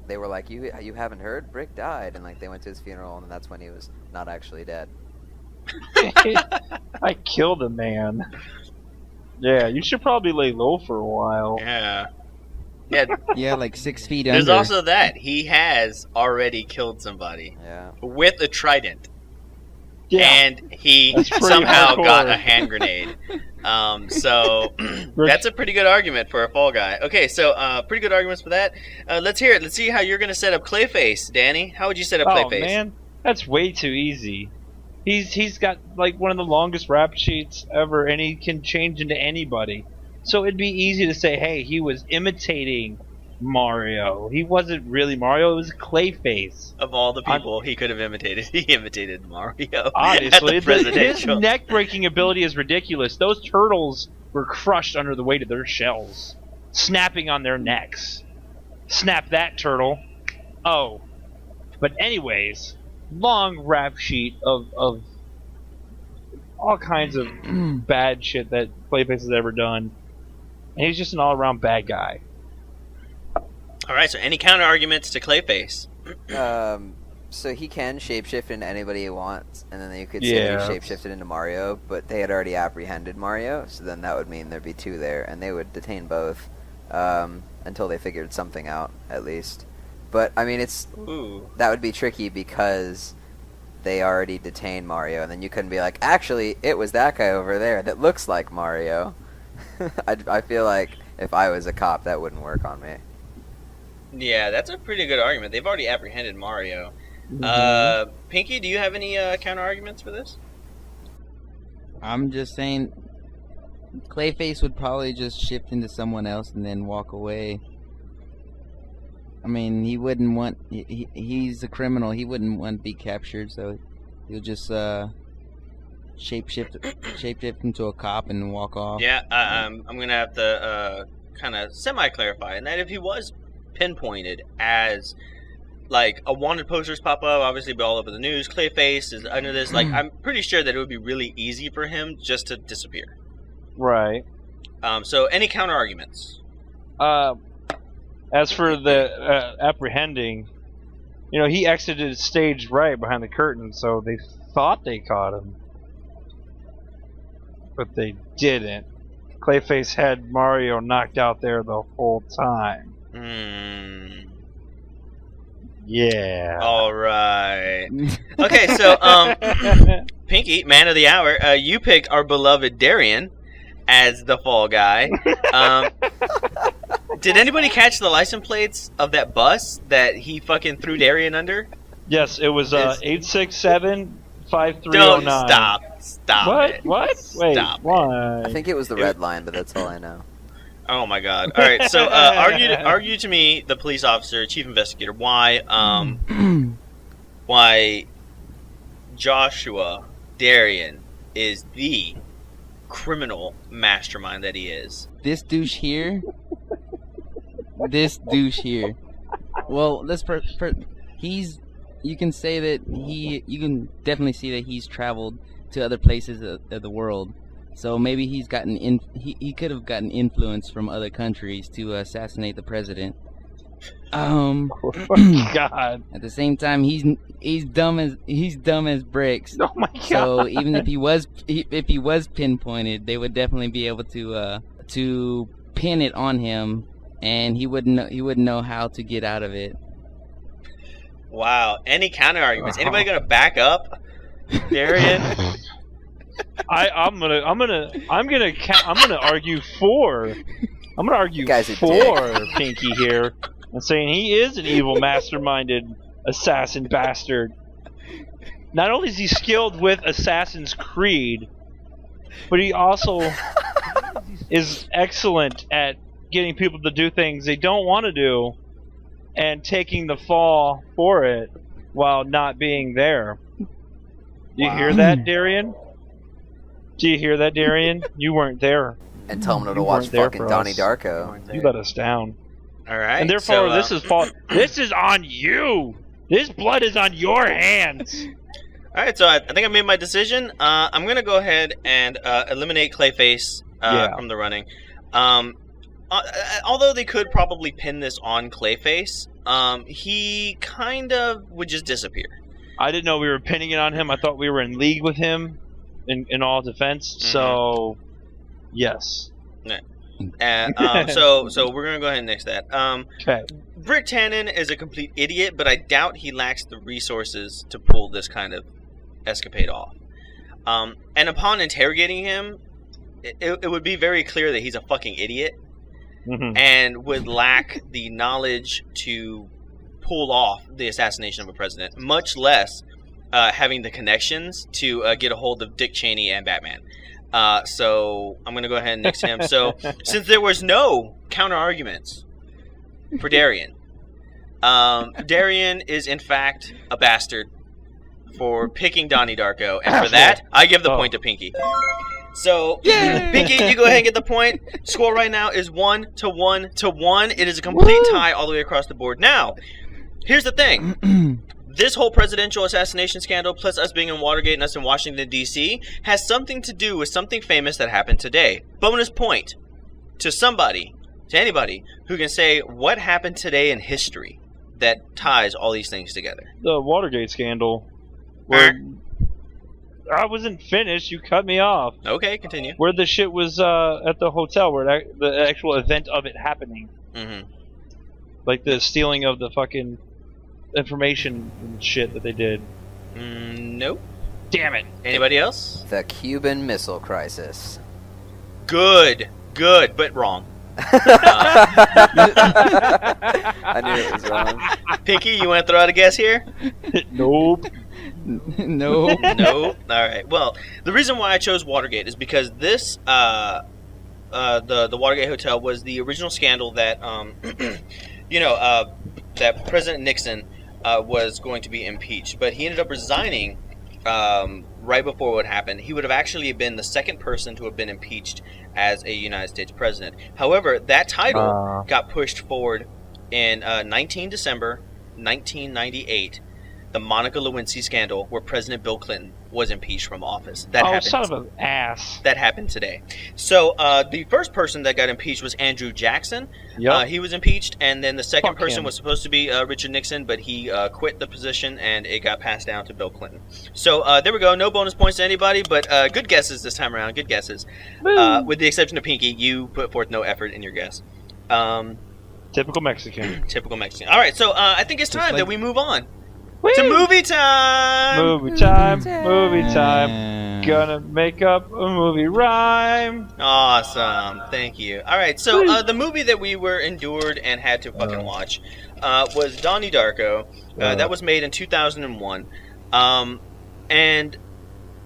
[SPEAKER 4] they were like, you haven't heard? Rick died. And like they went to his funeral, and that's when he was not actually dead.
[SPEAKER 2] I killed a man. Yeah, you should probably lay low for a while.
[SPEAKER 1] Yeah.
[SPEAKER 3] Yeah, like 6 feet
[SPEAKER 1] There's
[SPEAKER 3] under.
[SPEAKER 1] There's also that. He has already killed somebody.
[SPEAKER 4] Yeah.
[SPEAKER 1] With a trident.
[SPEAKER 2] Yeah.
[SPEAKER 1] And he somehow got a hand grenade. So that's a pretty good argument for a fall guy. Okay, so pretty good arguments for that. Let's hear it. Let's see how you're going to set up Clayface, Danny. How would you set up Clayface?
[SPEAKER 2] Oh, man. That's way too easy. He's got like one of the longest rap sheets ever, and he can change into anybody. So it'd be easy to say, hey, he was imitating Mario. He wasn't really Mario, it was Clayface.
[SPEAKER 1] Of all the people he could have imitated, he imitated Mario.
[SPEAKER 2] Obviously, his neck-breaking ability is ridiculous. Those turtles were crushed under the weight of their shells, snapping on their necks. Snap that, turtle. Oh. But anyways, long rap sheet of all kinds of bad shit that Clayface has ever done. And he's just an all-around bad guy.
[SPEAKER 1] Alright, so any counter-arguments to Clayface?
[SPEAKER 4] So he can shapeshift into anybody he wants, and then you could say he shapeshifted into Mario, but they had already apprehended Mario, so then that would mean there'd be two there, and they would detain both until they figured something out, at least. But, I mean, that would be tricky because they already detained Mario, and then you couldn't be like, actually, it was that guy over there that looks like Mario. I feel like if I was a cop, that wouldn't work on me.
[SPEAKER 1] Yeah, that's a pretty good argument. They've already apprehended Mario. Mm-hmm. Pinky, do you have any counter-arguments for this?
[SPEAKER 3] I'm just saying Clayface would probably just shift into someone else and then walk away. I mean, he wouldn't want... He's a criminal. He wouldn't want to be captured, so he'll just shapeshift into a cop and walk off.
[SPEAKER 1] Yeah, I'm going to have to kind of semi-clarify, and that if he was pinpointed as... like, a wanted posters pop up, obviously be all over the news, Clayface is under this, like, I'm pretty sure that it would be really easy for him just to disappear.
[SPEAKER 2] Right.
[SPEAKER 1] So, any counter-arguments?
[SPEAKER 2] As for the apprehending, you know, he exited stage right behind the curtain, so they thought they caught him. But they didn't. Clayface had Mario knocked out there the whole time. Yeah.
[SPEAKER 1] Alright. Okay, so, Pinky, man of the hour, you picked our beloved Darian as the fall guy. Did anybody catch the license plates of that bus that he fucking threw Darian under?
[SPEAKER 2] Yes, it was 867-5309.
[SPEAKER 1] Don't stop
[SPEAKER 2] what?
[SPEAKER 1] it.
[SPEAKER 2] What? Wait,
[SPEAKER 1] stop
[SPEAKER 2] why?
[SPEAKER 4] I think it was the red line, but that's all I know.
[SPEAKER 1] Oh my god. All right. So argue to me, the police officer, chief investigator, why Joshua Darien is the criminal mastermind that he is.
[SPEAKER 3] This douche here. Well, he's. You can say that you can definitely see that he's traveled to other places of the world. So maybe he's gotten he could have gotten influence from other countries to assassinate the president.
[SPEAKER 2] Oh my god!
[SPEAKER 3] At the same time, he's dumb as bricks.
[SPEAKER 2] Oh my god!
[SPEAKER 3] So even if he was pinpointed, they would definitely be able to pin it on him, and he wouldn't know how to get out of it.
[SPEAKER 1] Wow. Any counter arguments? Anybody gonna back up Darien?
[SPEAKER 2] I'm gonna argue for. I'm gonna argue for Pinky here, and saying he is an evil, masterminded assassin bastard. Not only is he skilled with Assassin's Creed, but he also is excellent at getting people to do things they don't want to do, and taking the fall for it while not being there. Do you hear that, Darien? Do you hear that, Darien? You weren't there.
[SPEAKER 4] And tell him to watch fucking Donnie Darko.
[SPEAKER 2] You let us down.
[SPEAKER 1] All right.
[SPEAKER 2] And therefore, this is fault. This is on you. This blood is on your hands.
[SPEAKER 1] All right. So I think I made my decision. I'm gonna go ahead and eliminate Clayface from the running. Although they could probably pin this on Clayface, he kind of would just disappear.
[SPEAKER 2] I didn't know we were pinning it on him. I thought we were in league with him in all defense.
[SPEAKER 1] Mm-hmm.
[SPEAKER 2] So, yes.
[SPEAKER 1] So we're going to go ahead and nix that.
[SPEAKER 2] Okay.
[SPEAKER 1] Brick Tannen is a complete idiot, but I doubt he lacks the resources to pull this kind of escapade off. And upon interrogating him, it would be very clear that he's a fucking idiot.
[SPEAKER 2] Mm-hmm.
[SPEAKER 1] And would lack the knowledge to pull off the assassination of a president, much less having the connections to get a hold of Dick Cheney and Batman. So I'm going to go ahead and nix him. So since there was no counter arguments for Darien, Darien is in fact a bastard for picking Donnie Darko, and for that I give the point to Pinky. So, Pinky, you go ahead and get the point. Score right now is 1-1-1. It is a complete tie all the way across the board. Now, here's the thing. This whole presidential assassination scandal, plus us being in Watergate and us in Washington, D.C., has something to do with something famous that happened today. Bonus point to anybody, who can say what happened today in history that ties all these things together.
[SPEAKER 2] The Watergate scandal. Where I wasn't finished. You cut me off.
[SPEAKER 1] Okay, continue.
[SPEAKER 2] Where the shit was at the hotel, where the actual event of it happening.
[SPEAKER 1] Mm-hmm.
[SPEAKER 2] Like the stealing of the fucking information and shit that they did.
[SPEAKER 1] Nope.
[SPEAKER 2] Damn it.
[SPEAKER 1] Anybody else?
[SPEAKER 4] The Cuban Missile Crisis.
[SPEAKER 1] Good, but wrong.
[SPEAKER 4] I knew it was wrong.
[SPEAKER 1] Pinky, you want to throw out a guess here?
[SPEAKER 2] Nope.
[SPEAKER 3] No.
[SPEAKER 1] Nope. All right. Well, the reason why I chose Watergate is because this, the Watergate Hotel was the original scandal that, that President Nixon was going to be impeached, but he ended up resigning right before what happened. He would have actually been the second person to have been impeached as a United States president. However, that title got pushed forward in 19 December 1998. The Monica Lewinsky scandal, where President Bill Clinton was impeached from office. That happened.
[SPEAKER 2] Son of an ass.
[SPEAKER 1] That happened today. So the first person that got impeached was Andrew Jackson.
[SPEAKER 2] Yep.
[SPEAKER 1] He was impeached, and then the second
[SPEAKER 2] Fuck
[SPEAKER 1] person
[SPEAKER 2] him.
[SPEAKER 1] was supposed to be Richard Nixon, but he quit the position, and it got passed down to Bill Clinton. So there we go. No bonus points to anybody, but good guesses this time around. Good guesses. With the exception of Pinky, you put forth no effort in your guess.
[SPEAKER 2] Typical Mexican.
[SPEAKER 1] Typical Mexican. All right, so I think it's time that we move on. To movie time!
[SPEAKER 2] Movie time. Gonna make up a movie rhyme.
[SPEAKER 1] Awesome. Thank you. All right, so the movie that we were endured and had to fucking watch was Donnie Darko. That was made in 2001. And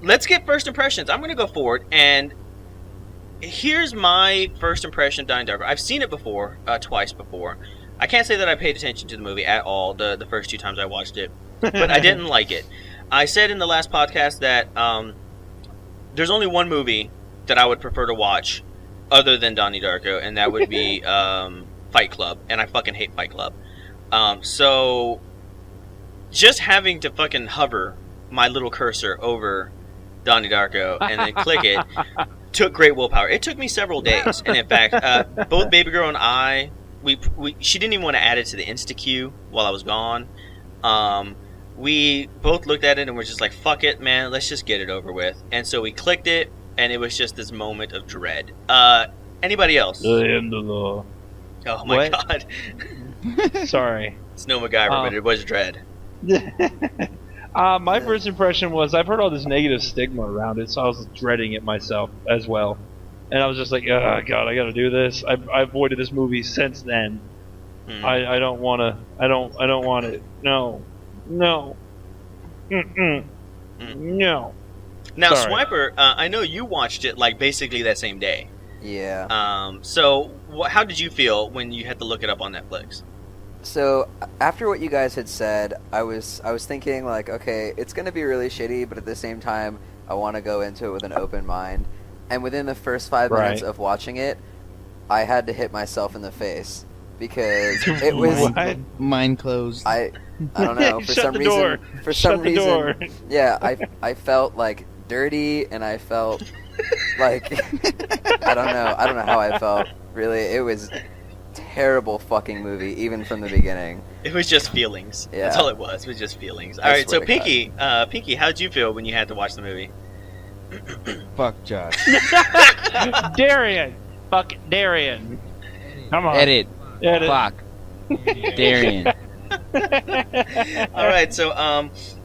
[SPEAKER 1] let's get first impressions. I'm going to go forward, and here's my first impression of Donnie Darko. I've seen it before, twice before. I can't say that I paid attention to the movie at all the first 2 times I watched it, but I didn't like it. I said in the last podcast that there's only one movie that I would prefer to watch other than Donnie Darko, and that would be Fight Club, and I fucking hate Fight Club. So just having to fucking hover my little cursor over Donnie Darko and then click it took great willpower. It took me several days, and in fact, both Baby Girl and I, she didn't even want to add it to the Insta queue while I was gone. We both looked at it and were just like, fuck it, man, let's just get it over with. And so we clicked it, and it was just this moment of dread. Anybody else?
[SPEAKER 2] I am the law.
[SPEAKER 1] Oh my god.
[SPEAKER 2] Sorry.
[SPEAKER 1] It's no MacGyver, but it was dread.
[SPEAKER 2] My first impression was I've heard all this negative stigma around it, so I was dreading it myself as well. And I was just like, oh god, I gotta do this. I avoided this movie since then. I don't wanna. I don't want it. No. No. No.
[SPEAKER 1] Now,
[SPEAKER 2] Sorry.
[SPEAKER 1] Swiper, I know you watched it like basically that same day.
[SPEAKER 4] Yeah.
[SPEAKER 1] So how did you feel when you had to look it up on Netflix?
[SPEAKER 4] So after what you guys had said, I was thinking like, okay, it's gonna be really shitty, but at the same time, I want to go into it with an open mind. And within the first 5 minutes of watching it, I had to hit myself in the face because it was
[SPEAKER 3] Mind closed.
[SPEAKER 4] I don't know, for
[SPEAKER 2] Shut
[SPEAKER 4] some
[SPEAKER 2] the
[SPEAKER 4] reason.
[SPEAKER 2] door.
[SPEAKER 4] For
[SPEAKER 2] Shut
[SPEAKER 4] some
[SPEAKER 2] the
[SPEAKER 4] reason,
[SPEAKER 2] door.
[SPEAKER 4] yeah, I felt like dirty, and I felt like I don't know how I felt. Really, it was terrible fucking movie, even from the beginning.
[SPEAKER 1] It was just feelings.
[SPEAKER 4] Yeah.
[SPEAKER 1] That's all it was. It was just feelings.
[SPEAKER 4] I
[SPEAKER 1] All right, so
[SPEAKER 4] swear to
[SPEAKER 1] Pinky, how did you feel when you had to watch the movie?
[SPEAKER 3] Fuck Josh.
[SPEAKER 2] Darian. Fuck Darian. Come on.
[SPEAKER 3] Edit.
[SPEAKER 2] Edit.
[SPEAKER 3] Fuck. Darian.
[SPEAKER 1] All right, so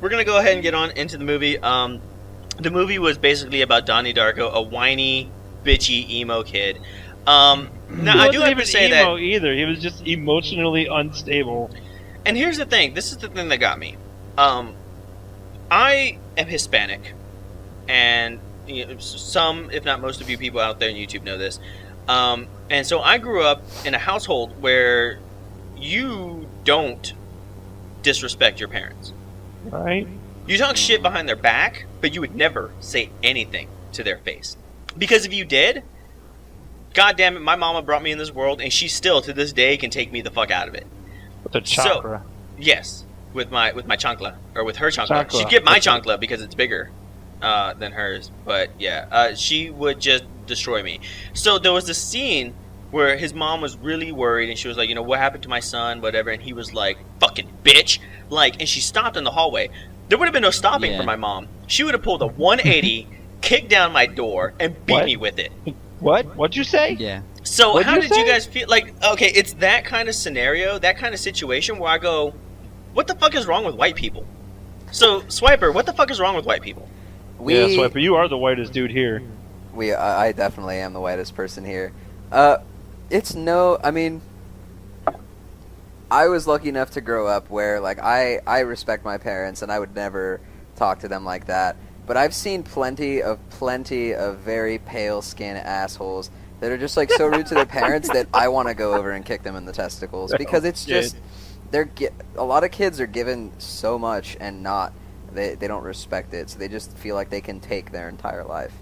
[SPEAKER 1] we're gonna go ahead and get on into the movie. The movie was basically about Donnie Darko, a whiny, bitchy emo kid. Now I do have to say that.
[SPEAKER 2] Emo either. He was just emotionally unstable.
[SPEAKER 1] And here's the thing. This is the thing that got me. I am Hispanic, and some, if not most of you people out there on YouTube know this. And so I grew up in a household where you don't disrespect your parents.
[SPEAKER 2] Right?
[SPEAKER 1] You talk shit behind their back, but you would never say anything to their face. Because if you did, god damn it, my mama brought me in this world, and she still, to this day, can take me the fuck out of it.
[SPEAKER 2] With the chakra.
[SPEAKER 1] So, yes, with my chancla, or with her chancla.
[SPEAKER 2] Chancla.
[SPEAKER 1] She'd get my chancla because it's bigger than hers. But yeah, she would just destroy me. So there was this scene where his mom was really worried, and she was like, what happened to my son, whatever, and he was like, fucking bitch, like, and she stopped in the hallway. There would have been no stopping for my mom. She would have pulled a 180, kicked down my door, and beat me with it.
[SPEAKER 2] What? What'd you say?
[SPEAKER 3] Yeah.
[SPEAKER 1] So
[SPEAKER 2] What'd
[SPEAKER 1] how
[SPEAKER 2] you
[SPEAKER 1] did
[SPEAKER 2] say?
[SPEAKER 1] you guys feel? Like, okay, it's that kind of scenario, that kind of situation where I go, what the fuck is wrong with white people? So, Swiper, what the fuck is wrong with white people?
[SPEAKER 2] Yeah, Swiper, you are the whitest dude here.
[SPEAKER 4] I definitely am the whitest person here. I mean, I was lucky enough to grow up where, like, I respect my parents, and I would never talk to them like that. But I've seen plenty of very pale skin assholes that are just, like, so rude to their parents that I want to go over and kick them in the testicles, because it's just a lot of kids are given so much and they don't respect it, so they just feel like they can take their entire life.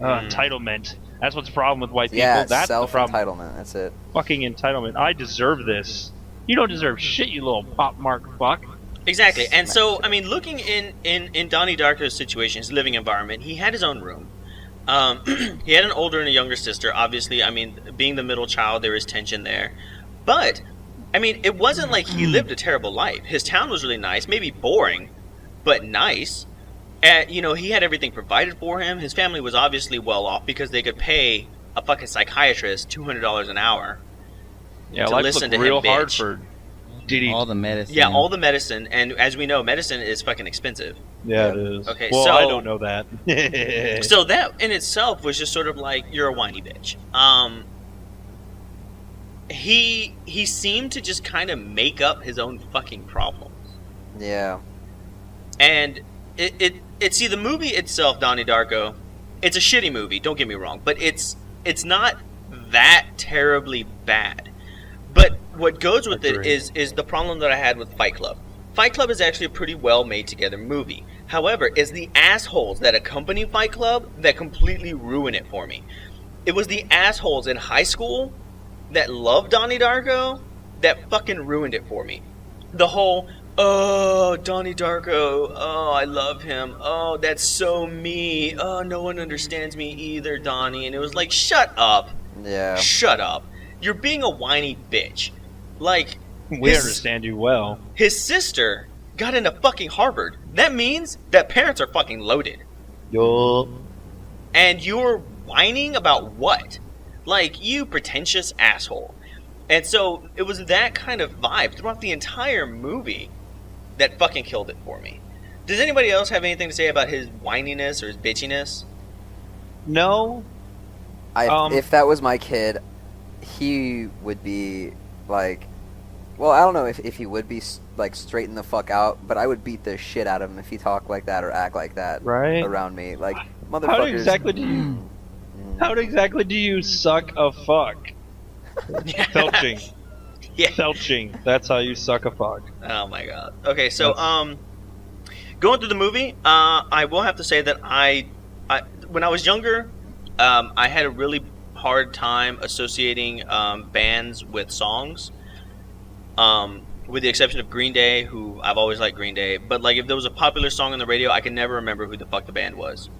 [SPEAKER 2] Entitlement. That's what's the problem with white people.
[SPEAKER 4] Yeah,
[SPEAKER 2] That's the problem.
[SPEAKER 4] self-entitlement. That's it.
[SPEAKER 2] Fucking entitlement. I deserve this. You don't deserve shit, you little pop mark fuck.
[SPEAKER 1] Exactly. And so, I mean, looking in Donnie Darko's situation, his living environment, he had his own room. He had an older and a younger sister. Obviously, I mean, being the middle child, there is tension there. But, I mean, it wasn't like he lived a terrible life. His town was really nice, maybe boring, but nice. And, he had everything provided for him. His family was obviously well off because they could pay a fucking psychiatrist $200 an hour.
[SPEAKER 2] Yeah,
[SPEAKER 1] to
[SPEAKER 2] life
[SPEAKER 1] listen
[SPEAKER 2] looked
[SPEAKER 1] to
[SPEAKER 2] real
[SPEAKER 1] him
[SPEAKER 2] hard
[SPEAKER 1] bitch.
[SPEAKER 2] for Diddy.
[SPEAKER 3] All the medicine.
[SPEAKER 1] Yeah, all the medicine, and as we know, medicine is fucking expensive.
[SPEAKER 2] Yeah, it is.
[SPEAKER 1] Okay,
[SPEAKER 2] well,
[SPEAKER 1] so
[SPEAKER 2] I don't know that.
[SPEAKER 1] So that in itself was just sort of like, you're a whiny bitch. He seemed to just kind of make up his own fucking problems.
[SPEAKER 4] Yeah.
[SPEAKER 1] And it see, the movie itself, Donnie Darko, it's a shitty movie, don't get me wrong, but it's it's not that terribly bad. But what goes with it is the problem that I had with Fight Club. Fight Club is actually a pretty well made together movie. However, it's the assholes that accompany Fight Club that completely ruin it for me. It was the assholes in high school that loved Donnie Darko that fucking ruined it for me. The whole, oh, Donnie Darko, oh, I love him, oh, that's so me, oh, no one understands me either, Donnie. And it was like, shut up.
[SPEAKER 4] Yeah.
[SPEAKER 1] Shut up. You're being a whiny bitch. Like,
[SPEAKER 2] we understand you well.
[SPEAKER 1] His sister got into fucking Harvard. That means that parents are fucking loaded.
[SPEAKER 2] Yo.
[SPEAKER 1] And you're whining about what? Like, you pretentious asshole. And so it was that kind of vibe throughout the entire movie that fucking killed it for me. Does anybody else have anything to say about his whininess or his bitchiness?
[SPEAKER 2] No.
[SPEAKER 4] If that was my kid, he would be like, well, I don't know if he would be like straighten the fuck out, but I would beat the shit out of him if he talked like that or act like that around me. Like, motherfuckers.
[SPEAKER 2] How exactly do you suck a fuck? Felching.
[SPEAKER 1] Yeah.
[SPEAKER 2] Felching. That's how you suck a fuck.
[SPEAKER 1] Oh my god. Okay, so going through the movie, I will have to say that I when I was younger, I had a really hard time associating bands with songs, with the exception of Green Day, who I've always liked Green Day. But like, if there was a popular song on the radio, I could never remember who the fuck the band was.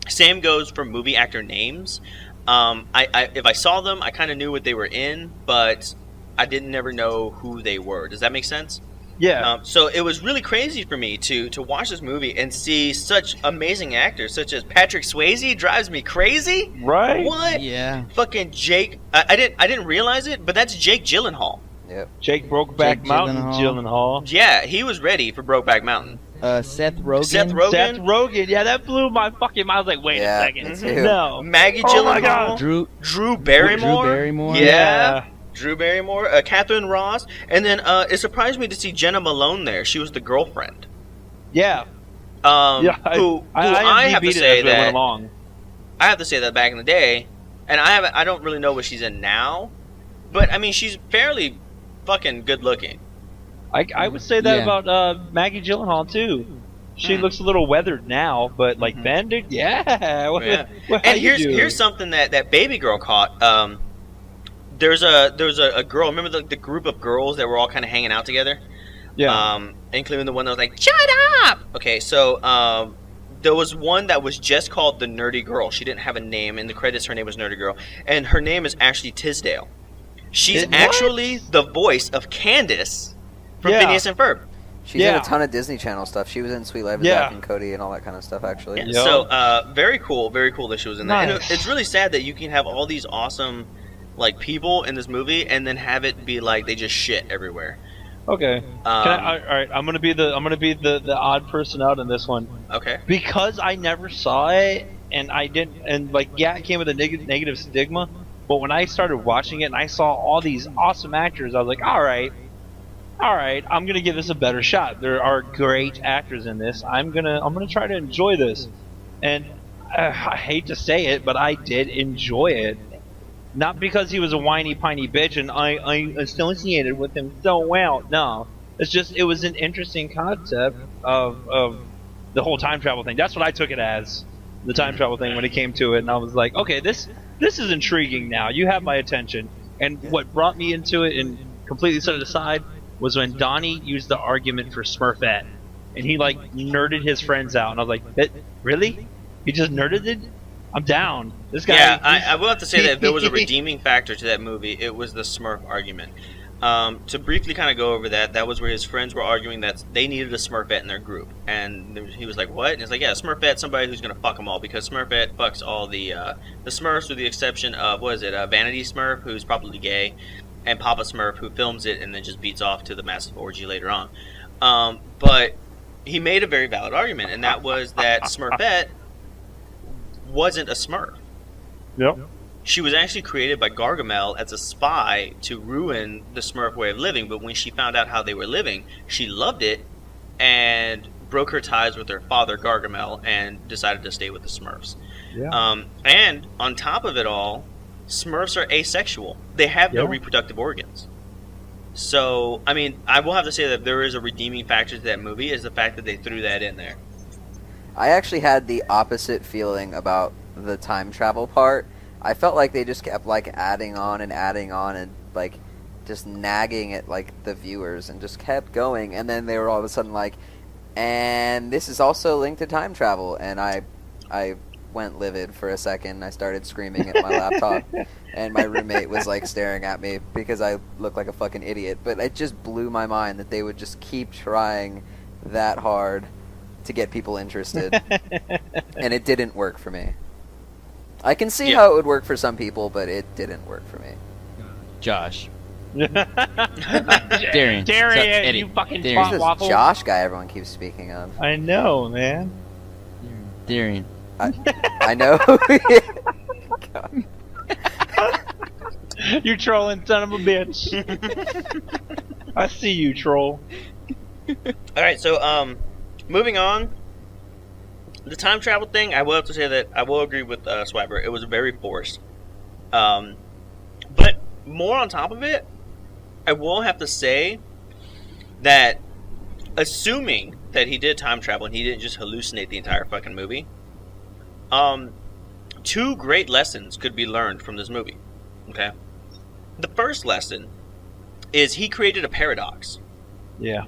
[SPEAKER 1] Same goes for movie actor names. If I saw them, I kind of knew what they were in, but I didn't never know who they were. Does that make sense?
[SPEAKER 2] Yeah.
[SPEAKER 1] So it was really crazy for me to watch this movie and see such amazing actors, such as Patrick Swayze. Drives me crazy.
[SPEAKER 2] Right?
[SPEAKER 1] What?
[SPEAKER 3] Yeah.
[SPEAKER 1] Fucking Jake. I didn't realize it, but that's Jake Gyllenhaal.
[SPEAKER 4] Yep.
[SPEAKER 2] Jake Brokeback Mountain Gyllenhaal.
[SPEAKER 1] Yeah, he was ready for Brokeback Mountain.
[SPEAKER 3] Seth Rogen.
[SPEAKER 1] Seth Rogen.
[SPEAKER 2] Yeah, that blew my fucking mind. I was like, wait a second.
[SPEAKER 4] me too.
[SPEAKER 2] No.
[SPEAKER 1] Maggie
[SPEAKER 2] Oh my
[SPEAKER 1] Gyllenhaal.
[SPEAKER 2] God.
[SPEAKER 1] Drew Barrymore.
[SPEAKER 3] Drew Barrymore.
[SPEAKER 1] Yeah. Drew Barrymore. Catherine Ross. And then it surprised me to see Jenna Malone there. She was the girlfriend.
[SPEAKER 2] Yeah.
[SPEAKER 1] Who I have to say that
[SPEAKER 2] went along.
[SPEAKER 1] I have to say that back in the day, and I don't really know what she's in now, but I mean, she's fairly fucking good looking.
[SPEAKER 2] I would say that about Maggie Gyllenhaal too. She looks a little weathered now, but like then, dude, yeah.
[SPEAKER 1] And here's something that Baby Girl caught. There's a girl. Remember the group of girls that were all kind of hanging out together?
[SPEAKER 2] Yeah.
[SPEAKER 1] Including the one that was like, "Shut up!" Okay, so there was one that was just called the Nerdy Girl. She didn't have a name in the credits. Her name was Nerdy Girl, and her name is Ashley Tisdale. She's actually the voice of Candace from Phineas and Ferb.
[SPEAKER 4] She's in a ton of Disney Channel stuff. She was in Sweet Life of Zack and Cody and all that kind of stuff, actually.
[SPEAKER 1] Yeah, so very cool that she was in that. And it's really sad that you can have all these awesome like people in this movie and then have it be like they just shit everywhere.
[SPEAKER 2] Okay. All right. I'm gonna be the odd person out in this one.
[SPEAKER 1] Okay.
[SPEAKER 2] Because I never saw it, and I didn't, and like it came with a negative stigma. But when I started watching it and I saw all these awesome actors, I was like, all right, I'm gonna give this a better shot. There are great actors in this. I'm gonna try to enjoy this. And I hate to say it, but I did enjoy it. Not because he was a whiny piney bitch and I associated with him so well. No, it's just it was an interesting concept of the whole time travel thing. That's what I took it as, the time travel thing when it came to it. And I was like, okay, this is intriguing now. You have my attention. And what brought me into it and completely set it aside was when Donnie used the argument for Smurfette, and he like nerded his friends out, and I was like, really? He just nerded it? I'm down. This guy.
[SPEAKER 1] Yeah, I will have to say that if there was a redeeming factor to that movie, it was the Smurf argument. To briefly kind of go over that was where his friends were arguing that they needed a Smurfette in their group, and he was like, "What?" And he's like, "Yeah, Smurfette, somebody who's gonna fuck them all, because Smurfette fucks all the Smurfs, with the exception of Vanity Smurf, who's probably gay, and Papa Smurf, who films it and then just beats off to the massive orgy later on." But he made a very valid argument, and that was that Smurfette wasn't a Smurf.
[SPEAKER 2] Yep.
[SPEAKER 1] She was actually created by Gargamel as a spy to ruin the Smurf way of living, but when she found out how they were living, she loved it and broke her ties with her father, Gargamel, and decided to stay with the Smurfs.
[SPEAKER 2] Yeah.
[SPEAKER 1] And on top of it all, Smurfs are asexual. They have no reproductive organs. So, I mean, I will have to say that there is a redeeming factor to that movie is the fact that they threw that in there.
[SPEAKER 4] I actually had the opposite feeling about the time travel part. I felt like they just kept like adding on and like just nagging at like the viewers and just kept going, and then they were all of a sudden like, and this is also linked to time travel, and I went livid for a second. I started screaming at my laptop, and my roommate was like staring at me because I looked like a fucking idiot. But it just blew my mind that they would just keep trying that hard to get people interested, and it didn't work for me. I can see how it would work for some people, but it didn't work for me.
[SPEAKER 3] Josh.
[SPEAKER 2] Darian,
[SPEAKER 3] Eddie.
[SPEAKER 2] you fucking
[SPEAKER 3] Darian.
[SPEAKER 2] twat
[SPEAKER 4] This
[SPEAKER 2] waffle.
[SPEAKER 4] Josh guy everyone keeps speaking of.
[SPEAKER 2] I know, man.
[SPEAKER 3] Darian.
[SPEAKER 4] I know. God.
[SPEAKER 2] You trolling son of a bitch. I see you, troll.
[SPEAKER 1] Alright, so, moving on. The time travel thing, I will have to say that I will agree with Swiper. It was very forced. But more on top of it, I will have to say that assuming that he did time travel and he didn't just hallucinate the entire fucking movie, two great lessons could be learned from this movie. Okay? The first lesson is he created a paradox.
[SPEAKER 2] Yeah.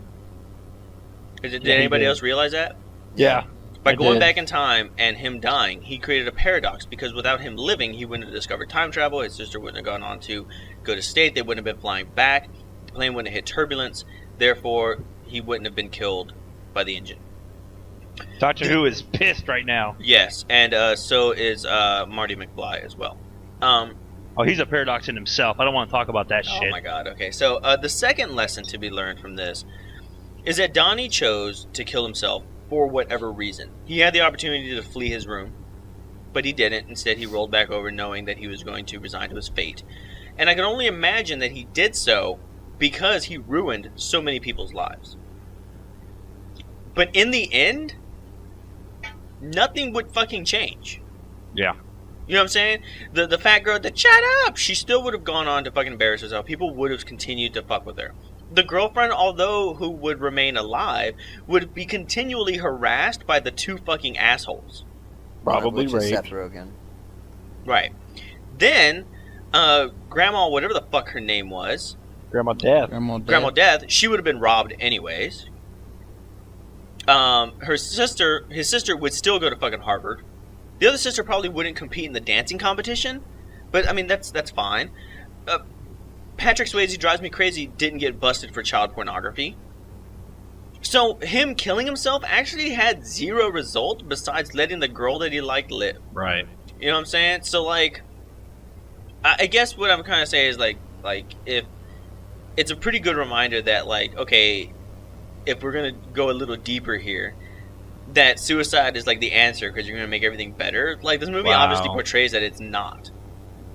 [SPEAKER 1] Did anybody else realize that?
[SPEAKER 2] Yeah.
[SPEAKER 1] By going back in time and him dying, he created a paradox because without him living, he wouldn't have discovered time travel. His sister wouldn't have gone on to go to state. They wouldn't have been flying back. The plane wouldn't have hit turbulence. Therefore, he wouldn't have been killed by the engine.
[SPEAKER 2] Doctor Who is pissed right now.
[SPEAKER 1] Yes, and so is Marty McFly as well.
[SPEAKER 2] Oh, he's a paradox in himself. I don't want to talk about that shit.
[SPEAKER 1] Oh my god, okay. So the second lesson to be learned from this is that Donnie chose to kill himself for whatever reason. He had the opportunity to flee his room, but he didn't. Instead, he rolled back over knowing that he was going to resign to his fate. And I can only imagine that he did so because he ruined so many people's lives. But in the end, nothing would fucking change.
[SPEAKER 2] Yeah.
[SPEAKER 1] You know what I'm saying? The fat girl that shut up, she still would have gone on to fucking embarrass herself. People would have continued to fuck with her. The girlfriend, although who would remain alive, would be continually harassed by the two fucking assholes.
[SPEAKER 2] Probably
[SPEAKER 4] Which is Seth
[SPEAKER 2] raped.
[SPEAKER 4] Rogen.
[SPEAKER 1] Right. Then, Grandma, whatever the fuck her name was,
[SPEAKER 2] Grandma Death.
[SPEAKER 1] Grandma Death, she would have been robbed anyways. His sister would still go to fucking Harvard. The other sister probably wouldn't compete in the dancing competition, but I mean that's fine. Patrick Swayze Drives Me Crazy didn't get busted for child pornography. So him killing himself actually had zero result besides letting the girl that he liked live.
[SPEAKER 2] Right.
[SPEAKER 1] You know what I'm saying? So like, I guess what I'm kind of saying is like if it's a pretty good reminder that like, okay, if we're gonna go a little deeper here, that suicide is like the answer because you're gonna make everything better. Like this movie obviously portrays that it's not.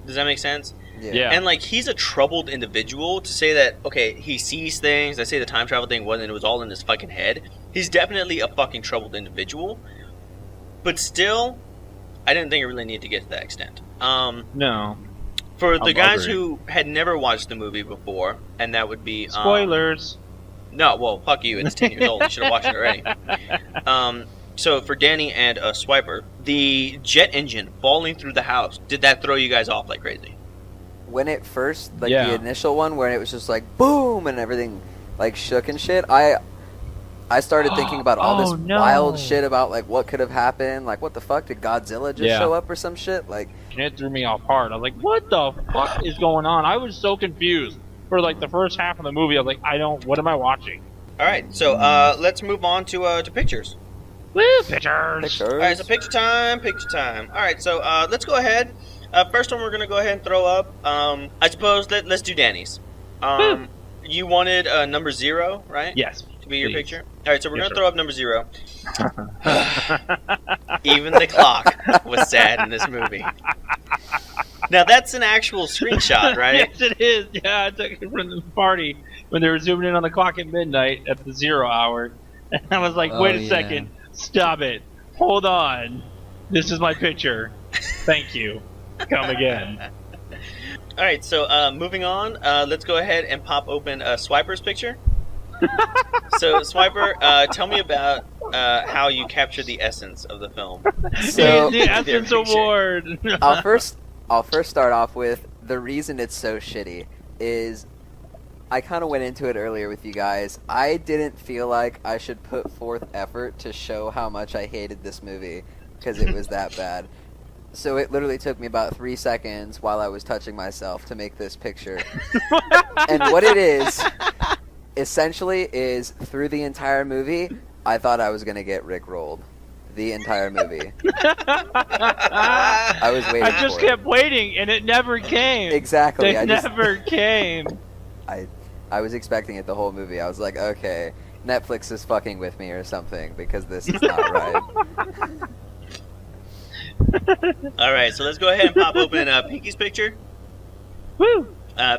[SPEAKER 1] Does that make sense?
[SPEAKER 2] Yeah.
[SPEAKER 1] And like he's a troubled individual. To say that okay, he sees things. I say the time travel thing wasn't. It was all in his fucking head. He's definitely a fucking troubled individual. But still, I didn't think it really needed to get to that extent.
[SPEAKER 2] No.
[SPEAKER 1] For the guys who had never watched the movie before, and that would be
[SPEAKER 2] Spoilers.
[SPEAKER 1] No, well, fuck you. It's 10 years old. You should have watched it already. So for Danny and Swiper, the jet engine falling through the house, did that throw you guys off like crazy?
[SPEAKER 4] When it first, like the initial one, where it was just like boom and everything like shook and shit, I started thinking about all this wild shit about like what could have happened, like what the fuck, did Godzilla just show up or some shit? Like,
[SPEAKER 2] and it threw me off hard. I was like, what the fuck is going on? I was so confused for like the first half of the movie. I was like, what am I watching?
[SPEAKER 1] All right, so let's move on to pictures.
[SPEAKER 2] Woo, pictures.
[SPEAKER 1] All right, so picture time. All right, so let's go ahead. First one we're gonna go ahead and throw up. I suppose let's do Danny's. You wanted number 0, right?
[SPEAKER 2] Yes.
[SPEAKER 1] To be your picture. All right, so we're gonna throw up number 0. Even the clock was sad in this movie. Now that's an actual screenshot, right?
[SPEAKER 2] Yes, it is. Yeah, I took it from the party when they were zooming in on the clock at midnight at the 0 hour, and I was like, "Wait a second, stop it, hold on, this is my picture." Thank you. Come again.
[SPEAKER 1] All right, so moving on, let's go ahead and pop open Swiper's picture. So, Swiper, tell me about how you captured the essence of the film.
[SPEAKER 4] So
[SPEAKER 2] the Essence Award.
[SPEAKER 4] I'll first start off with the reason it's so shitty is I kind of went into it earlier with you guys. I didn't feel like I should put forth effort to show how much I hated this movie because it was that bad. So it literally took me about 3 seconds while I was touching myself to make this picture. And what it is, essentially, is through the entire movie, I thought I was going to get rickrolled. The entire movie. I was waiting
[SPEAKER 2] I just
[SPEAKER 4] for
[SPEAKER 2] kept waiting, and it never came.
[SPEAKER 4] Exactly.
[SPEAKER 2] It never came.
[SPEAKER 4] I was expecting it the whole movie. I was like, okay, Netflix is fucking with me or something because this is not right.
[SPEAKER 1] All right, so let's go ahead and pop open Pinky's picture.
[SPEAKER 2] Woo!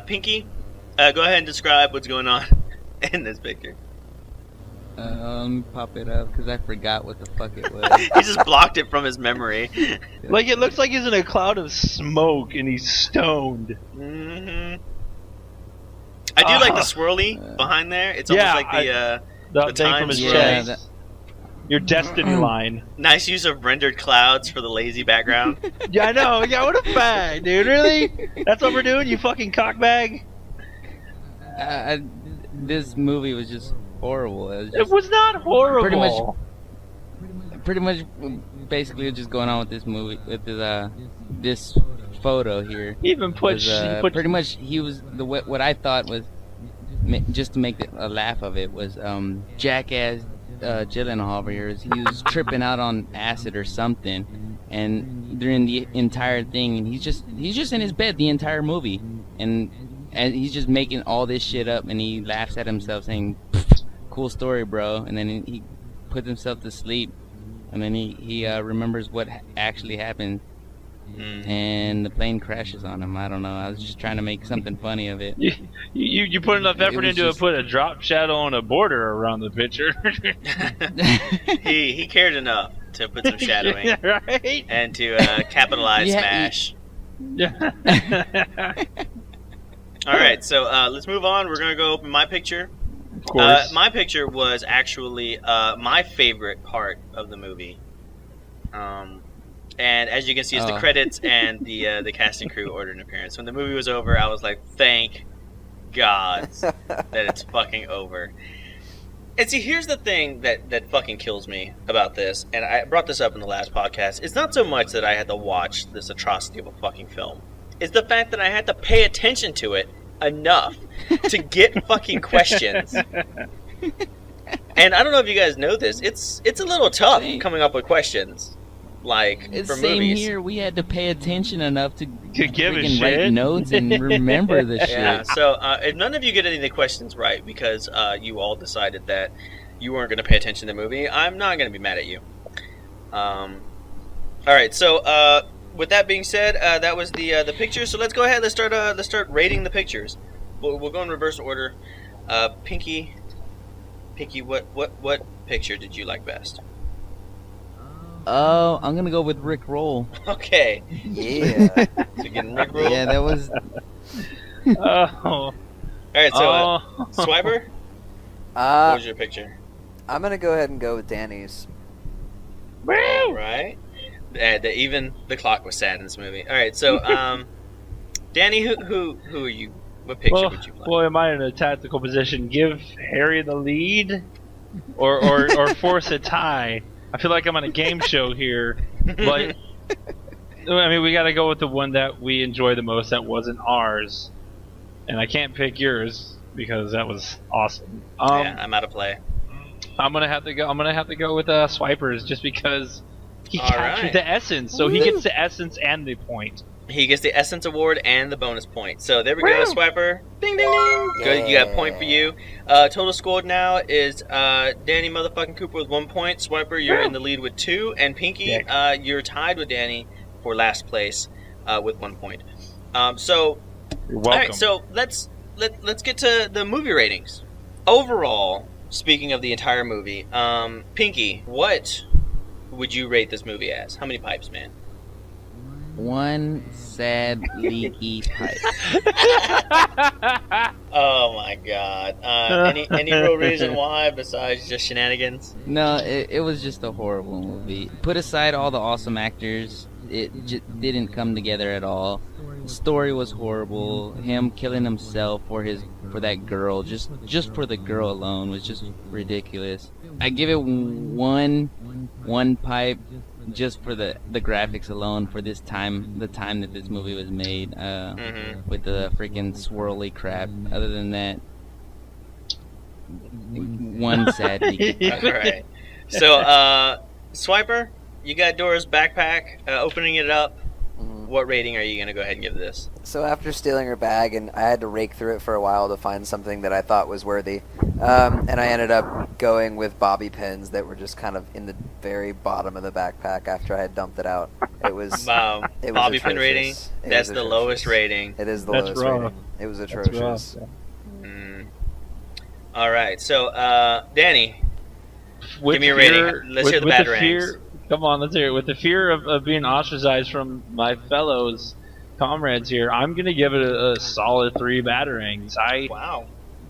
[SPEAKER 1] Pinky, go ahead and describe what's going on in this picture.
[SPEAKER 3] Let me pop it up because I forgot what the fuck it was.
[SPEAKER 1] He just blocked it from his memory.
[SPEAKER 2] Like, it looks like he's in a cloud of smoke and he's stoned.
[SPEAKER 1] Mm-hmm. I do like the swirly behind there. It's almost like the
[SPEAKER 2] thing
[SPEAKER 1] time
[SPEAKER 2] from his
[SPEAKER 1] swirl.
[SPEAKER 2] chest. Your destiny line.
[SPEAKER 1] Nice use of rendered clouds for the lazy background.
[SPEAKER 2] Yeah, I know. Yeah, what a fag, dude. Really? That's what we're doing, you fucking cockbag?
[SPEAKER 3] This movie was just horrible.
[SPEAKER 2] It was not horrible.
[SPEAKER 3] Pretty much, basically, just going on with this movie, with this photo here.
[SPEAKER 2] He even put
[SPEAKER 3] pretty much he was what I thought was just to make a laugh of it was jackass Gyllenhaal over here. He was tripping out on acid or something, and during the entire thing, and he's just in his bed the entire movie, and he's just making all this shit up, and he laughs at himself saying, "Cool story, bro," and then he puts himself to sleep, and then he remembers what actually happened. And the plane crashes on him. I don't know. I was just trying to make something funny of it.
[SPEAKER 2] You put enough effort into it. Put a drop shadow on a border around the picture.
[SPEAKER 1] he cared enough to put some shadowing,
[SPEAKER 2] right?
[SPEAKER 1] And to capitalize Smash.
[SPEAKER 2] Yeah.
[SPEAKER 1] All right, so let's move on. We're gonna go open my picture.
[SPEAKER 2] Of course.
[SPEAKER 1] My picture was actually my favorite part of the movie. And as you can see, it's the credits and the cast and crew ordered an appearance. When the movie was over, I was like, thank God that it's fucking over. And see, here's the thing that fucking kills me about this, and I brought this up in the last podcast. It's not so much that I had to watch this atrocity of a fucking film. It's the fact that I had to pay attention to it enough to get fucking questions. And I don't know if you guys know this. It's a little tough coming up with questions. Like,
[SPEAKER 3] it's
[SPEAKER 1] for
[SPEAKER 3] same
[SPEAKER 1] movies.
[SPEAKER 3] Here, we had to pay attention enough to
[SPEAKER 2] give a
[SPEAKER 3] freaking
[SPEAKER 2] shit.
[SPEAKER 3] write notes and remember the shit.
[SPEAKER 1] Yeah, so if none of you get any of the questions right because you all decided that you weren't going to pay attention to the movie, I'm not going to be mad at you. All right, so with that being said, that was the pictures. So let's go ahead. Let's start rating the pictures. We'll go in reverse order. Pinky, what picture did you like best?
[SPEAKER 3] Oh, I'm gonna go with Rick Roll.
[SPEAKER 1] Okay.
[SPEAKER 4] Yeah.
[SPEAKER 1] So getting Rick Roll.
[SPEAKER 3] Yeah, that was.
[SPEAKER 2] Oh.
[SPEAKER 1] All right, so Swiper, what was your picture?
[SPEAKER 4] I'm gonna go ahead and go with Danny's.
[SPEAKER 1] All right. Even the clock was sad in this movie. All right, so Danny, who are you? What picture would you play?
[SPEAKER 2] Well, am I in a tactical position? Give Harry the lead, or force a tie? I feel like I'm on a game show here. But I mean, we got to go with the one that we enjoy the most. That wasn't ours, and I can't pick yours because that was awesome.
[SPEAKER 1] Yeah, I'm out of play.
[SPEAKER 2] I'm gonna have to go with Swipers just because he captured the essence. So he gets the essence and the point.
[SPEAKER 1] He gets the Essence Award and the bonus point. So there we go, Swiper. Ding, ding, ding.
[SPEAKER 4] Yeah.
[SPEAKER 1] Good, you got a point for you. Total score now is Danny motherfucking Cooper with 1 point. Swiper, you're in the lead with 2. And Pinky, you're tied with Danny for last place with 1 point. So,
[SPEAKER 2] You're welcome.
[SPEAKER 1] all right, so let's get to the movie ratings. Overall, speaking of the entire movie, Pinky, what would you rate this movie as? How many pipes, man?
[SPEAKER 3] one sad leaky pipe.
[SPEAKER 1] Oh my god. Any real reason why besides just shenanigans?
[SPEAKER 3] No, it was just a horrible movie. Put aside all the awesome actors, it didn't come together at all. The story was horrible. Him killing himself for that girl, just for the girl alone, was just ridiculous. I give it one pipe just for the graphics alone for the time that this movie was made, with the freaking swirly crap. Other than that, one sad leaky.
[SPEAKER 1] Alright. So, Swiper, you got Dora's backpack, opening it up. What rating are you going to go ahead and give this?
[SPEAKER 4] So after stealing her bag, and I had to rake through it for a while to find something that I thought was worthy, and I ended up going with bobby pins that were just kind of in the very bottom of the backpack after I had dumped it out. It was
[SPEAKER 1] Bobby pin rating? That's the lowest rating.
[SPEAKER 4] It is the lowest rating. It was atrocious.
[SPEAKER 1] All right, so Danny, give me a rating. Let's hear the bad ratings.
[SPEAKER 2] Come on, let's hear it. With the fear of being ostracized from my fellows, comrades here, I'm gonna give it a solid 3 batarangs.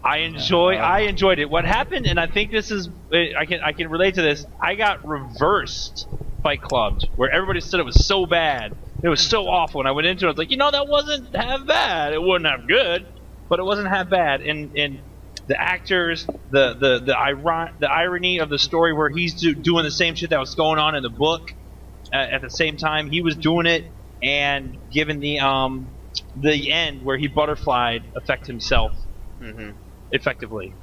[SPEAKER 2] I enjoyed it. What happened, and I think this is, I can relate to this. I got reversed Fight Clubbed, where everybody said it was so bad, it was so awful. And I went into it, I was like, that wasn't half bad. It wasn't half good, but it wasn't half bad. And the actors, the irony of the story where he's doing the same shit that was going on in the book at the same time he was doing it, and given the end where he butterflied affect himself effectively.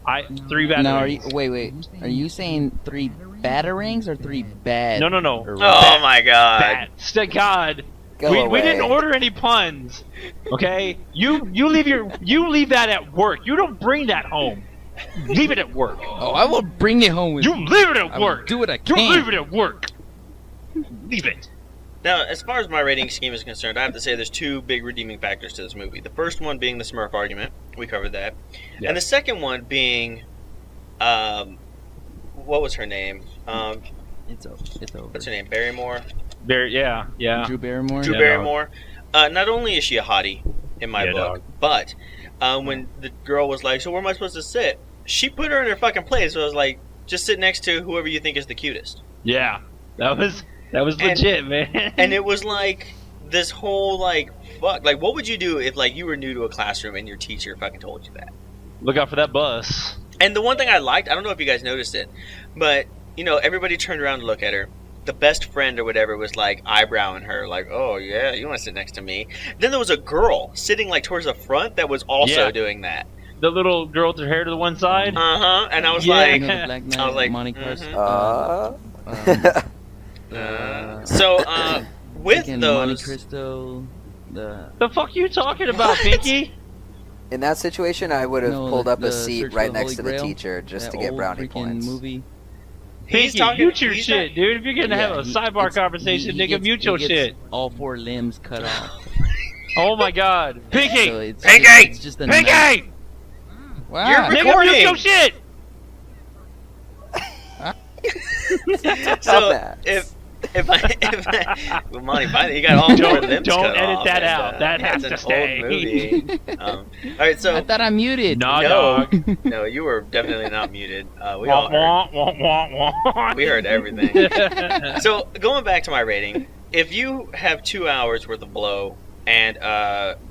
[SPEAKER 2] 3 batarangs.
[SPEAKER 3] Now, wait. Are you saying 3 batarangs or 3 bad?
[SPEAKER 2] No.
[SPEAKER 1] Oh my god.
[SPEAKER 2] God. We didn't order any puns, okay? You leave that at work. You don't bring that home. Leave it at work.
[SPEAKER 3] Oh, I will bring it home with me.
[SPEAKER 2] You leave it at work.
[SPEAKER 3] Do what I can.
[SPEAKER 2] You leave it at work. Leave it.
[SPEAKER 1] Now, as far as my rating scheme is concerned, I have to say there's 2 big redeeming factors to this movie. The first one being the Smurf argument. We covered that. Yeah. And the second one being, what was her name?
[SPEAKER 3] It's over.
[SPEAKER 1] What's her name? Barrymore?
[SPEAKER 2] Yeah.
[SPEAKER 3] Drew Barrymore?
[SPEAKER 1] Drew Barrymore. Not only is she a hottie in my book, but when the girl was like, so where am I supposed to sit? She put her in her fucking place. So I was like, just sit next to whoever you think is the cutest.
[SPEAKER 2] Yeah. That was legit, man.
[SPEAKER 1] And it was like this whole fuck. Like, what would you do if you were new to a classroom and your teacher fucking told you that?
[SPEAKER 2] Look out for that bus.
[SPEAKER 1] And the one thing I liked, I don't know if you guys noticed it, but everybody turned around to look at her. The best friend or whatever was eyebrowing her, oh yeah, you want to sit next to me. Then there was a girl sitting towards the front that was also doing that.
[SPEAKER 2] The little girl with her hair to the one side.
[SPEAKER 1] And I was
[SPEAKER 3] Black Knight,
[SPEAKER 1] I was like,
[SPEAKER 3] Monte Cristo.
[SPEAKER 1] So with those,
[SPEAKER 3] Monte Cristo,
[SPEAKER 2] the fuck you talking about, Pinky?
[SPEAKER 4] In that situation, I would have pulled up a seat right next to the
[SPEAKER 3] Grail,
[SPEAKER 4] teacher just to get brownie points.
[SPEAKER 3] Movie.
[SPEAKER 2] Pinky, mute your shit, dude. If you're gonna have a sidebar conversation, nigga, mute your shit.
[SPEAKER 3] All 4 limbs cut off.
[SPEAKER 2] Oh my god. Pinky!
[SPEAKER 3] So
[SPEAKER 2] Pinky!
[SPEAKER 3] It's just a
[SPEAKER 2] Pinky!
[SPEAKER 3] Wow.
[SPEAKER 1] You're
[SPEAKER 2] Nigga,
[SPEAKER 1] recording!
[SPEAKER 2] mute your shit!
[SPEAKER 1] So if well, Monty, finally, you got all 4 limbs
[SPEAKER 2] Don't
[SPEAKER 1] cut
[SPEAKER 2] edit
[SPEAKER 1] off,
[SPEAKER 2] that
[SPEAKER 1] and,
[SPEAKER 2] out. That has
[SPEAKER 1] it's
[SPEAKER 2] to
[SPEAKER 1] an
[SPEAKER 2] stay.
[SPEAKER 1] old movie. All right, so
[SPEAKER 3] I thought I muted.
[SPEAKER 2] Nah,
[SPEAKER 1] no,
[SPEAKER 2] dog.
[SPEAKER 1] no, you were definitely not muted. We
[SPEAKER 2] Wah,
[SPEAKER 1] all heard.
[SPEAKER 2] wah, wah, wah, wah.
[SPEAKER 1] We heard everything. So going back to my rating, if you have 2 hours worth of blow and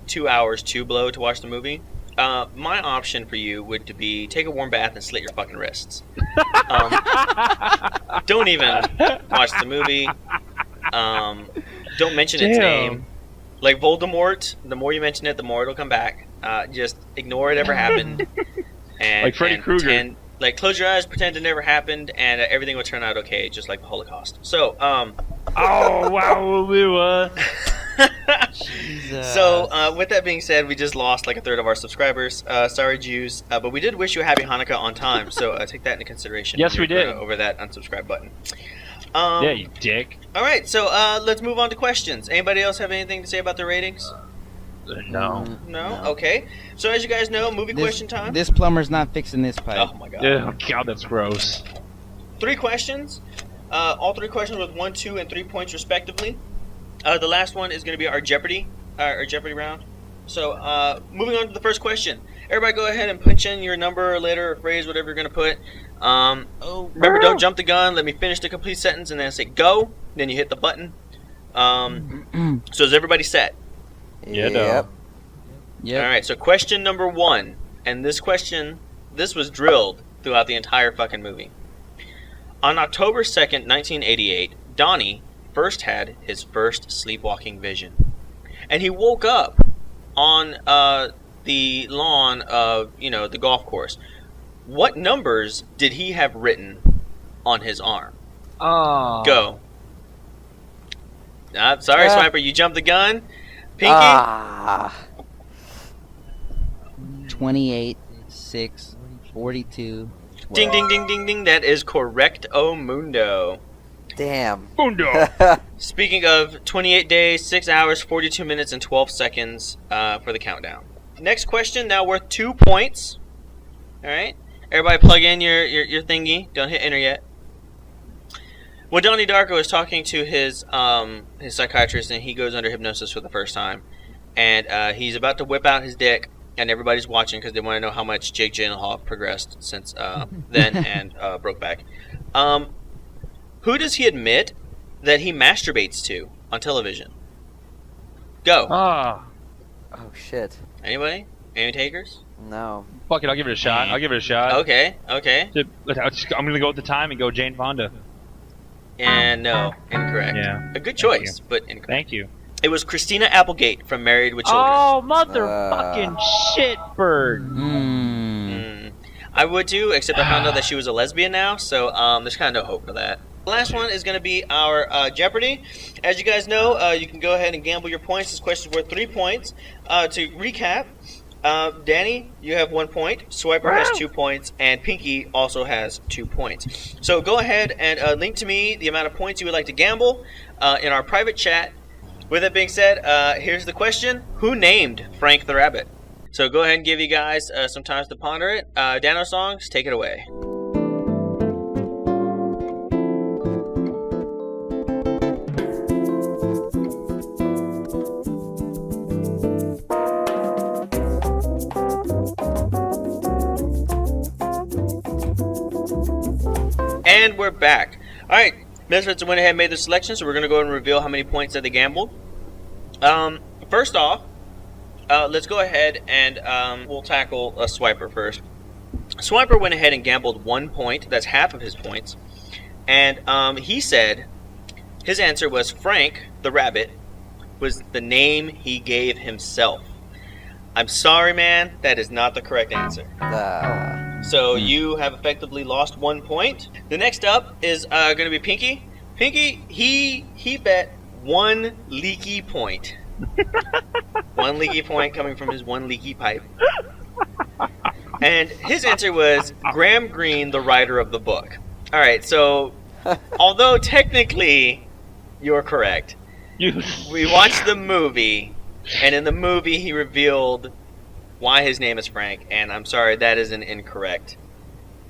[SPEAKER 1] 2 hours to blow to watch the movie, my option for you would to be take a warm bath and slit your fucking wrists. Don't even watch the movie. Don't mention its name. Like Voldemort, the more you mention it, the more it'll come back. Just ignore it ever happened. And,
[SPEAKER 2] like Freddy Krueger.
[SPEAKER 1] Close your eyes, pretend it never happened, and everything will turn out okay, just like the Holocaust. So,
[SPEAKER 2] oh, wow,
[SPEAKER 1] So, with that being said, we just lost like a third of our subscribers. Sorry, Jews. But we did wish you a happy Hanukkah on time, so take that into consideration.
[SPEAKER 2] Yes, we did.
[SPEAKER 1] Over that unsubscribe button.
[SPEAKER 2] Yeah, you dick.
[SPEAKER 1] Alright, so let's move on to questions. Anybody else have anything to say about the ratings?
[SPEAKER 2] No.
[SPEAKER 1] No? Okay. So, as you guys know, movie question time.
[SPEAKER 3] This plumber's not fixing this pipe.
[SPEAKER 1] Oh my god.
[SPEAKER 2] Oh, God, that's gross.
[SPEAKER 1] 3 questions. All 3 questions with 1, 2, and 3 points respectively. The last one is going to be our Jeopardy round. So, moving on to the first question. Everybody go ahead and punch in your number, letter, or phrase, whatever you're going to put. Remember, don't jump the gun. Let me finish the complete sentence, and then I say go. Then you hit the button. So is everybody set?
[SPEAKER 4] Yep.
[SPEAKER 3] Yep.
[SPEAKER 1] All right, so question number 1. And this was drilled throughout the entire fucking movie. On October 2nd, 1988, Donnie first had his first sleepwalking vision. And he woke up on the lawn of, the golf course. What numbers did he have written on his arm?
[SPEAKER 2] Oh.
[SPEAKER 1] Go. Sorry, Swiper, you jumped the gun. Pinky?
[SPEAKER 3] 28, 6, 42. 12.
[SPEAKER 1] Ding, ding, ding, ding, ding. That is correcto mundo.
[SPEAKER 4] Damn.
[SPEAKER 2] Mundo.
[SPEAKER 1] Speaking of 28 days, 6 hours, 42 minutes, and 12 seconds for the countdown. Next question, now worth 2 points. All right. Everybody plug in your thingy. Don't hit enter yet. Well, Donnie Darko is talking to his psychiatrist, and he goes under hypnosis for the first time. And he's about to whip out his dick, and everybody's watching because they want to know how much Jake Gyllenhaal progressed since then and Brokeback. Who does he admit that he masturbates to on television? Go.
[SPEAKER 2] Ah.
[SPEAKER 4] Oh, shit.
[SPEAKER 1] Anybody? Any takers?
[SPEAKER 4] No.
[SPEAKER 2] Fuck it, I'll give it a shot.
[SPEAKER 1] Okay.
[SPEAKER 2] I'm gonna go with the time and go Jane Fonda.
[SPEAKER 1] And no, incorrect.
[SPEAKER 2] Yeah.
[SPEAKER 1] A good choice, but incorrect.
[SPEAKER 2] Thank you.
[SPEAKER 1] It was Christina Applegate from Married with Children.
[SPEAKER 2] Oh, motherfucking shitbird.
[SPEAKER 1] I would too, except I found out that she was a lesbian now, so there's kind of no hope for that. The last one is going to be our Jeopardy. As you guys know, you can go ahead and gamble your points. This question is worth 3 points. To recap, Danny, you have 1 point. Swiper has 2 points, and Pinky also has 2 points. So go ahead and link to me the amount of points you would like to gamble in our private chat. With that being said, here's the question: who named Frank the Rabbit? So go ahead and give you guys some time to ponder it. Danosongs, take it away. And we're back. Alright, Misfits went ahead and made the selection, so we're going to go ahead and reveal how many points that they gambled. First off, let's go ahead and we'll tackle a Swiper first. Swiper went ahead and gambled 1 point. That's half of his points. And he said his answer was Frank the Rabbit was the name he gave himself. I'm sorry, man. That is not the correct answer. So you have effectively lost 1 point. The next up is going to be Pinky. Pinky, he bet 1 leaky point. 1 leaky point coming from his 1 leaky pipe. And his answer was Graham Greene, the writer of the book. All right, so although technically you're correct, we watched the movie, and in the movie he revealed why his name is Frank, and I'm sorry, that is an incorrect.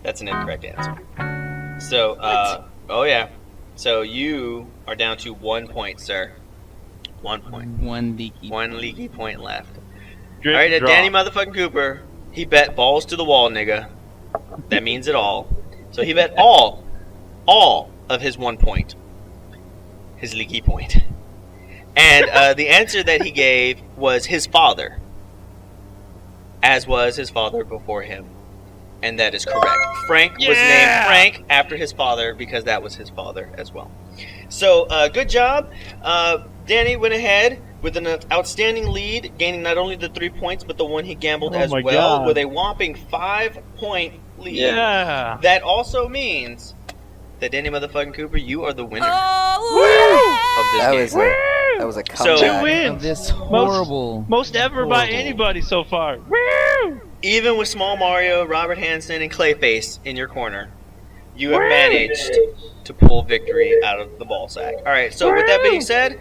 [SPEAKER 1] That's an incorrect answer. So, oh yeah. So you are down to 1 point, sir. 1 point.
[SPEAKER 3] 1 leaky.
[SPEAKER 1] 1 leaky point left.
[SPEAKER 2] Drip,
[SPEAKER 1] All right,
[SPEAKER 2] draw.
[SPEAKER 1] Danny motherfucking Cooper. He bet balls to the wall, nigga. That means it all. So he bet all of his 1 point. His leaky point. And the answer that he gave was his father. As was his father before him. And that is correct. Frank was named Frank after his father because that was his father as well. So, good job. Danny went ahead with an outstanding lead, gaining not only the 3 points, but the one he gambled as well,
[SPEAKER 2] God.
[SPEAKER 1] with a whopping 5-point lead.
[SPEAKER 2] Yeah.
[SPEAKER 1] That also means that Danny motherfucking Cooper, you are the winner
[SPEAKER 4] Oh,
[SPEAKER 1] of this game.
[SPEAKER 4] That was a
[SPEAKER 1] So-
[SPEAKER 4] comeback.
[SPEAKER 2] 2 wins.
[SPEAKER 3] Of this horrible.
[SPEAKER 2] Most ever by anybody so far. Woo!
[SPEAKER 1] Even with Small Mario, Robert Hansen, and Clayface in your corner, you have managed to pull victory out of the ball sack. All right, so with that being said,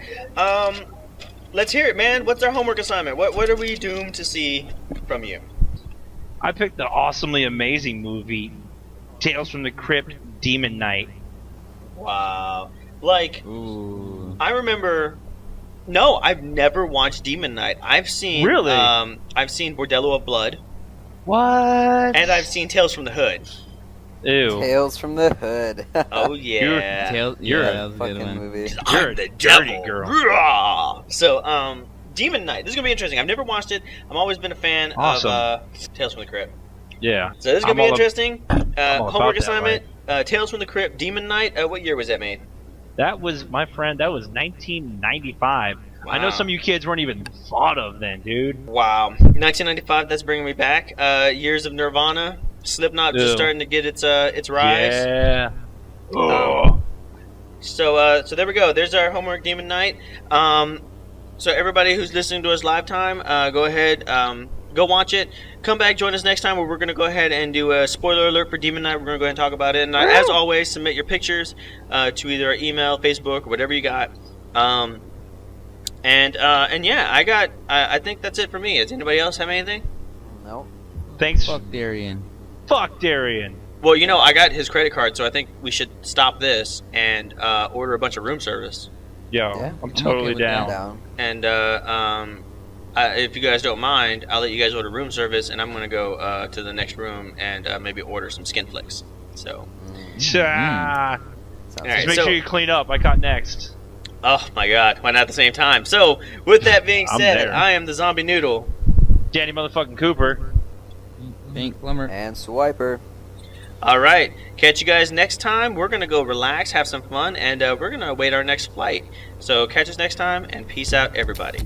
[SPEAKER 1] let's hear it, man. What's our homework assignment? What are we doomed to see from you?
[SPEAKER 2] I picked the awesomely amazing movie, Tales from the Crypt, Demon Knight.
[SPEAKER 1] Wow. Like,
[SPEAKER 3] Ooh.
[SPEAKER 1] I remember No, I've never watched Demon Knight. I've seen
[SPEAKER 2] Really?
[SPEAKER 1] I've seen Bordello of Blood,
[SPEAKER 2] What?
[SPEAKER 1] and I've seen Tales from the Hood.
[SPEAKER 2] Ew.
[SPEAKER 4] Tales from the Hood.
[SPEAKER 1] Oh yeah,
[SPEAKER 2] You're
[SPEAKER 3] yeah,
[SPEAKER 2] a
[SPEAKER 3] that was a good
[SPEAKER 4] Fucking
[SPEAKER 3] one.
[SPEAKER 4] movie.
[SPEAKER 2] You're
[SPEAKER 1] I'm
[SPEAKER 2] a
[SPEAKER 1] the
[SPEAKER 2] dirty
[SPEAKER 1] devil.
[SPEAKER 2] girl.
[SPEAKER 1] Rah! So, Demon Knight. This is gonna be interesting. I've never watched it. I've always been a fan
[SPEAKER 2] Awesome.
[SPEAKER 1] of Tales from the Crypt.
[SPEAKER 2] Yeah.
[SPEAKER 1] So this is gonna
[SPEAKER 2] I'm
[SPEAKER 1] be
[SPEAKER 2] all
[SPEAKER 1] interesting.
[SPEAKER 2] all about
[SPEAKER 1] Homework
[SPEAKER 2] that
[SPEAKER 1] assignment: Tales from the Crypt, Demon Knight. What year was that made?
[SPEAKER 2] That was, my friend, that was 1995. I know
[SPEAKER 1] Wow.
[SPEAKER 2] some of you kids weren't even thought of then, dude.
[SPEAKER 1] Wow, 1995. That's bringing me back. Years of Nirvana. Slipknot just
[SPEAKER 2] Ew.
[SPEAKER 1] starting to get its rise.
[SPEAKER 2] Yeah.
[SPEAKER 1] So there we go. There's our homework, Demon Knight. So everybody who's listening to us live time, go ahead, go watch it. Come back, join us next time where we're going to go ahead and do a spoiler alert for Demon Knight. We're going to go ahead and talk about it. And as always, submit your pictures to either our email, Facebook, or whatever you got. And yeah, I think that's it for me. Does anybody else have anything?
[SPEAKER 4] No.
[SPEAKER 2] Thanks.
[SPEAKER 3] Fuck Darian.
[SPEAKER 2] Fuck Darian.
[SPEAKER 1] Well, you know, I got his credit card, so I think we should stop this and order a bunch of room service.
[SPEAKER 2] Yo,
[SPEAKER 4] Yeah,
[SPEAKER 2] I'm
[SPEAKER 3] I'm
[SPEAKER 2] totally
[SPEAKER 3] okay with
[SPEAKER 2] down.
[SPEAKER 4] Down.
[SPEAKER 1] And if you guys don't mind, I'll let you guys order room service, and I'm gonna go to the next room and maybe order some skin flicks. So,
[SPEAKER 2] Ah.
[SPEAKER 4] Sounds
[SPEAKER 1] All right,
[SPEAKER 2] Just make
[SPEAKER 1] so-
[SPEAKER 2] sure you clean up. I caught next.
[SPEAKER 1] oh my God, why not at the same time? So, with that being
[SPEAKER 2] I'm
[SPEAKER 1] said,
[SPEAKER 2] there.
[SPEAKER 1] I am the Zombie Noodle.
[SPEAKER 2] Danny motherfucking Cooper.
[SPEAKER 3] Pink Plumber.
[SPEAKER 4] And Swiper.
[SPEAKER 1] All right, catch you guys next time. We're gonna go relax, have some fun, and we're gonna await our next flight. So, catch us next time, and peace out, everybody.